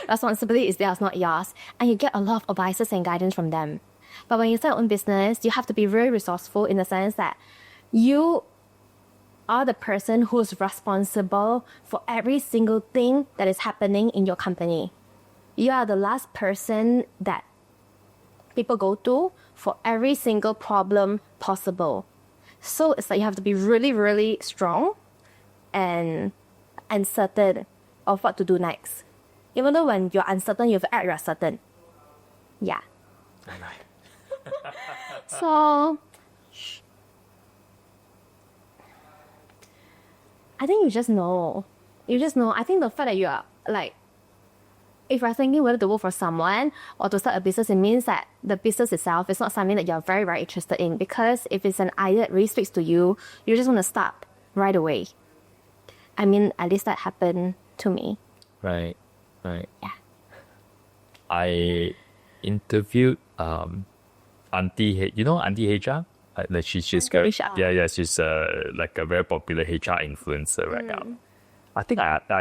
Responsibility is theirs, not yours. And you get a lot of advices and guidance from them. But when you start your own business, you have to be very resourceful in the sense that you are the person who's responsible for every single thing that is happening in your company. You are the last person that people go to for every single problem possible. So it's like you have to be really, really strong and certain of what to do next. Even though when you're uncertain, you have to act you're certain. Yeah. So I think you just know. I think the fact that you are like, if you're thinking whether to work for someone or to start a business, it means that the business itself is not something that you're very, very interested in. Because if it's an idea that really speaks to you, you just want to start right away. I mean, at least that happened to me. Right. Yeah. I interviewed Auntie, Auntie HR? She's Auntie HR. Yeah, she's like a very popular HR influencer right now. I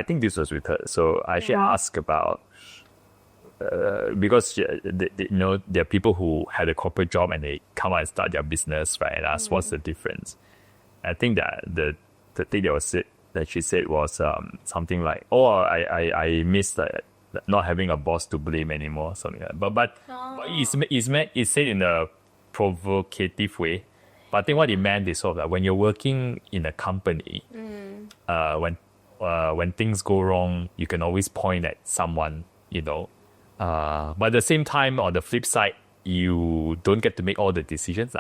think this was with her. So I actually asked about because there are people who had a corporate job and they come out and start their business, right? And ask what's the difference. I think that the thing that she said was something like, I miss not having a boss to blame anymore, something like that. But it's said in a provocative way. But I think what it meant is sort of like when you're working in a company, when things go wrong, you can always point at someone, But at the same time, on the flip side, you don't get to make all the decisions,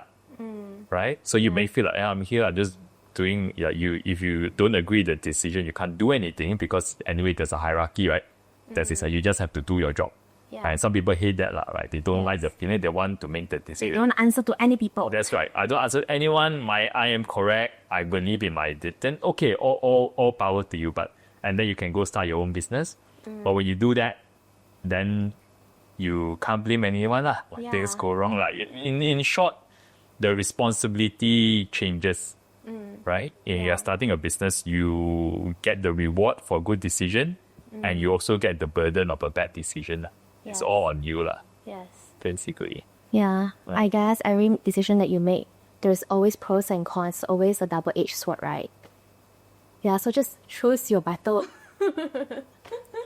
right? So you may feel like, I'm here, I'm just doing. If you don't agree with the decision, you can't do anything because anyway, there's a hierarchy, right? That is, you just have to do your job. Yeah. And some people hate that, right? They don't like the feeling. They want to make the decision. They don't answer to any people. That's right. I don't answer anyone. I am correct. I believe in my. Then okay, all power to you. And then you can go start your own business. But when you do that, then you can't blame anyone when things go wrong. Like in short, the responsibility changes, right? If you're starting a business, you get the reward for a good decision, and you also get the burden of a bad decision. It's all on you, Yes. basically. Yeah. Right. I guess every decision that you make, there's always pros and cons, always a double-edged sword, right? Yeah, so just choose your battle.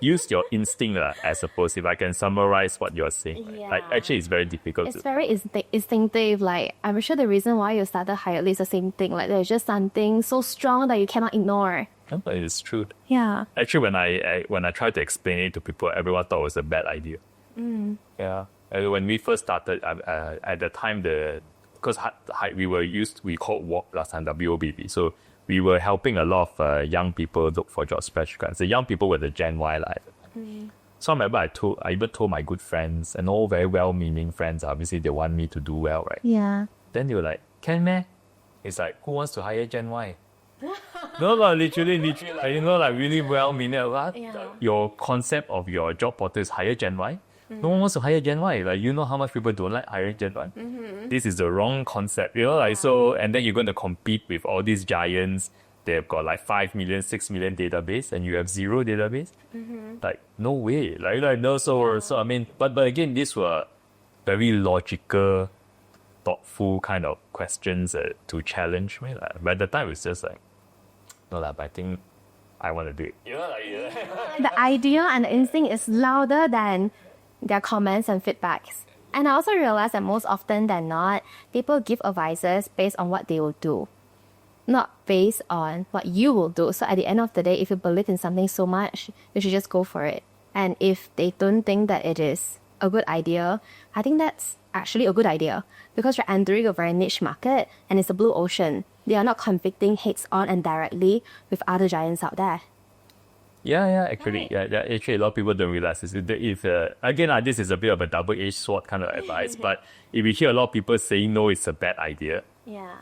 Use your instinct as opposed, if I can summarize what you're saying. Yeah. Like, actually, it's very difficult. It's very instinctive. Like, I'm sure the reason why you started Highly is the same thing. Like, there's just something so strong that you cannot ignore. But it's true. Yeah. Actually, when I tried to explain it to people, everyone thought it was a bad idea. Yeah. When we first started, at the time, because we called WOB last time, WOBB. So we were helping a lot of young people look for jobs, fresh grads. The young people were the Gen Y at the time. So I remember I even told my good friends, and all very well-meaning friends, obviously they want me to do well, right? Yeah. Then they were like, can meh? It's like, who wants to hire Gen Y? No, literally, like, like really well-meaning. Your concept of your job portal is hire Gen Y? No one wants to hire Gen Y. Like, how much people don't like hiring Gen Y? This is the wrong concept, so, and then you're going to compete with all these giants. They've got like 5 million, 6 million database, and you have 0 database. Like, no way. Like no, so I mean, but again, these were very logical, thoughtful kind of questions to challenge me. But at the time, it's just like, no, but I think I want to do it. The idea and the instinct is louder than their comments and feedbacks. And I also realized that most often than not, people give advices based on what they will do, not based on what you will do. So at the end of the day, if you believe in something so much, you should just go for it. And if they don't think that it is a good idea, I think that's actually a good idea, because you're entering a very niche market and it's a blue ocean. They are not competing heads on and directly with other giants out there. Actually, actually, a lot of people don't realize this. Again, this is a bit of a double-edged sword kind of advice, but if you hear a lot of people saying no, it's a bad idea,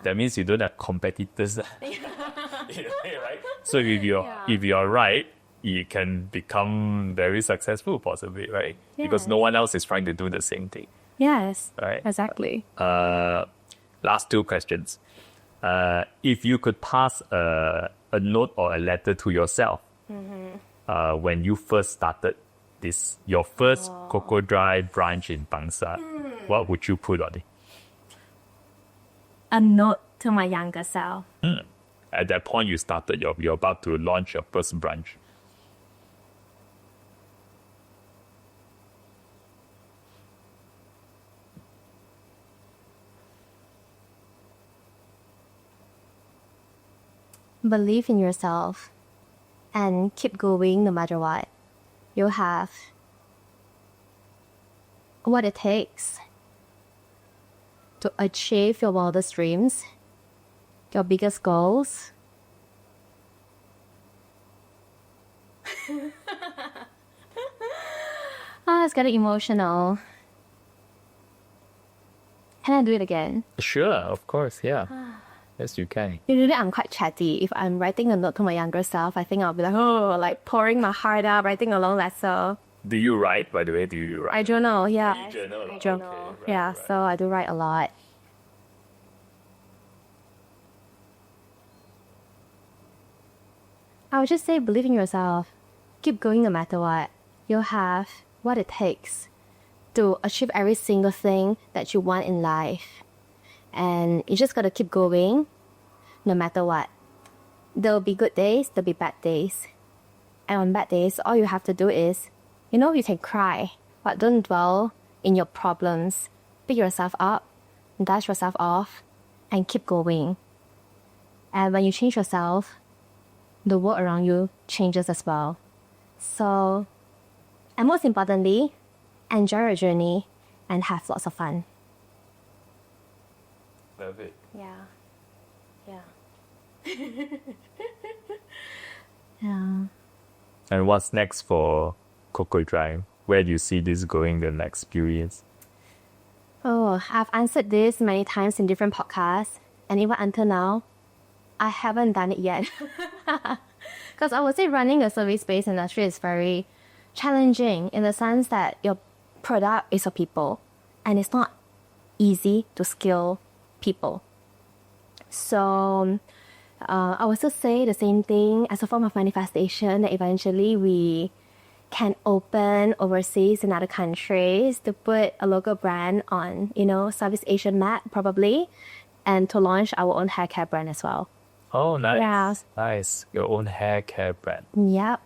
that means you don't have competitors. Right? So if you're right, you can become very successful possibly, right? Because no one else is trying to do the same thing. Yes. Right. Exactly. Last two questions. If you could pass a note or a letter to yourself when you first started your first COCOdry branch in Bangsar, what would you put on it? A note to my younger self. At that point, you started, you're about to launch your first branch. Believe in yourself and keep going no matter what. You have what it takes to achieve your wildest dreams, your biggest goals. It's getting emotional. Can I do it again? Sure, of course, yeah. Yes, you can. Usually I'm quite chatty. If I'm writing a note to my younger self, I think I'll be like pouring my heart out, writing a long letter. Do you write, by the way? Do you write? I journal, yeah. You journal? I journal. Okay, yeah, right. so I do write a lot. I would just say believe in yourself. Keep going no matter what. You'll have what it takes to achieve every single thing that you want in life. And you just gotta keep going no matter what. There'll be good days, there'll be bad days. And on bad days, all you have to do is, you can cry, but don't dwell in your problems. Pick yourself up, dust yourself off, and keep going. And when you change yourself, the world around you changes as well. So, and most importantly, enjoy your journey and have lots of fun. Love it. Yeah. Yeah. And what's next for COCOdry? Where do you see this going the next few years? Oh, I've answered this many times in different podcasts, and even until now, I haven't done it yet. Because I would say running a service-based industry is very challenging in the sense that your product is for people, and it's not easy to scale people. So I would still say the same thing as a form of manifestation, that eventually we can open overseas in other countries to put a local brand on, Southeast Asian map probably, and to launch our own hair care brand as well. Oh, nice. Yeah. Nice. Your own hair care brand. Yep.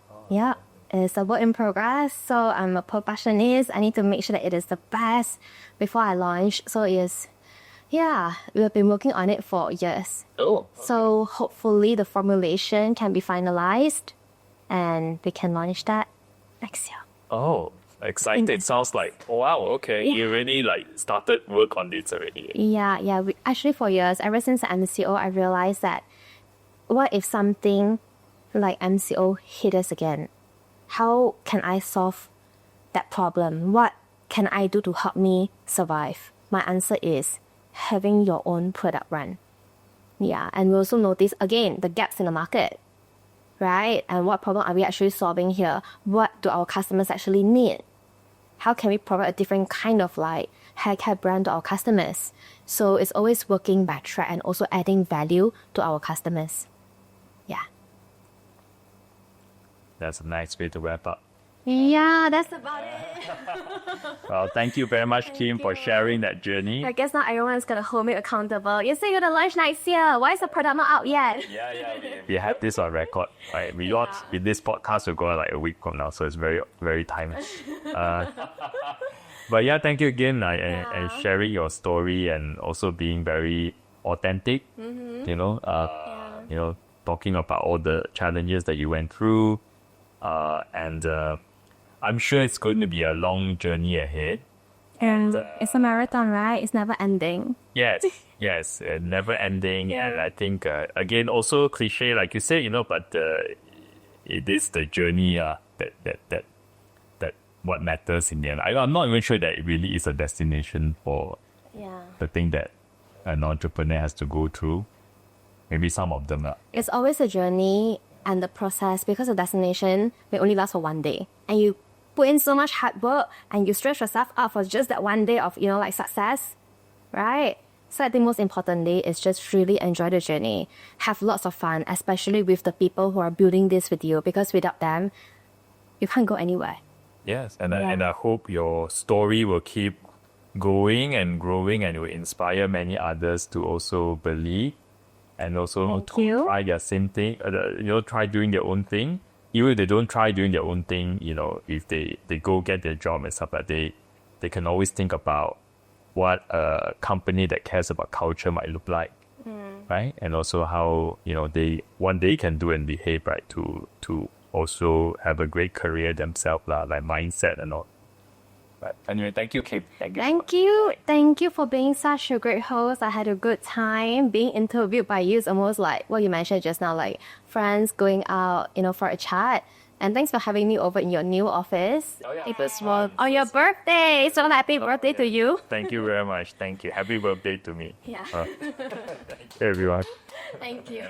It's a work in progress. So I'm a perfectionist. I need to make sure that it is the best before I launch. So we've been working on it for years. Oh. Okay. So hopefully the formulation can be finalized and we can launch that next year. Oh, excited. It sounds like, oh, wow, okay. Yeah. You really started work on this already. Yeah. Actually, for years, ever since the MCO, I realized that what if something like MCO hit us again? How can I solve that problem? What can I do to help me survive? My answer is having your own product run. Yeah, and we also notice, again, the gaps in the market, right? And what problem are we actually solving here? What do our customers actually need? How can we provide a different kind of hair care brand to our customers? So it's always working backtrack and also adding value to our customers. Yeah. That's a nice way to wrap up. Yeah, that's about it. Well, thank you very much, Kim, for sharing that journey. I guess now everyone's gonna hold me accountable. You say you're gonna launch next year. Why is the product not out yet? Yeah. We have this on record. Right? We launch with this podcast will go a week from now, so it's very, very timely. But yeah, thank you again and sharing your story and also being very authentic. Talking about all the challenges that you went through. And I'm sure it's going to be a long journey ahead. And it's a marathon, right? It's never ending. Yes, never ending. Yeah. And I think, again, also cliche, like you said, but it is the journey that what matters in the end. I'm not even sure that it really is a destination for the thing that an entrepreneur has to go through. Maybe some of them are. It's always a journey and the process, because the destination may only last for one day, and you put in so much hard work and you stress yourself out for just that one day of, like success, right? So I think most importantly is just really enjoy the journey. Have lots of fun, especially with the people who are building this with you, because without them, you can't go anywhere. Yes, and I hope your story will keep going and growing and will inspire many others to also believe and also try their same thing, try doing their own thing. Even if they don't try doing their own thing, if they go get their job and stuff like that, they can always think about what a company that cares about culture might look like, right? And also how, they can do and behave, right? To also have a great career themselves, like mindset and all. But anyway, thank you, Kate. Thank you for being such a great host. I had a good time. Being interviewed by you is almost like what you mentioned just now, like friends going out, for a chat. And thanks for having me over in your new office. It was on your birthday. So happy birthday to you. Thank you very much. Thank you. Happy birthday to me. Yeah. Thank you, everyone. Thank you.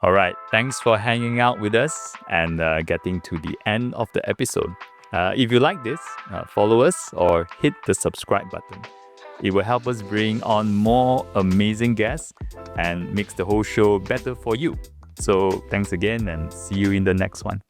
All right, thanks for hanging out with us and getting to the end of the episode. If you like this, follow us or hit the subscribe button. It will help us bring on more amazing guests and makes the whole show better for you. So thanks again and see you in the next one.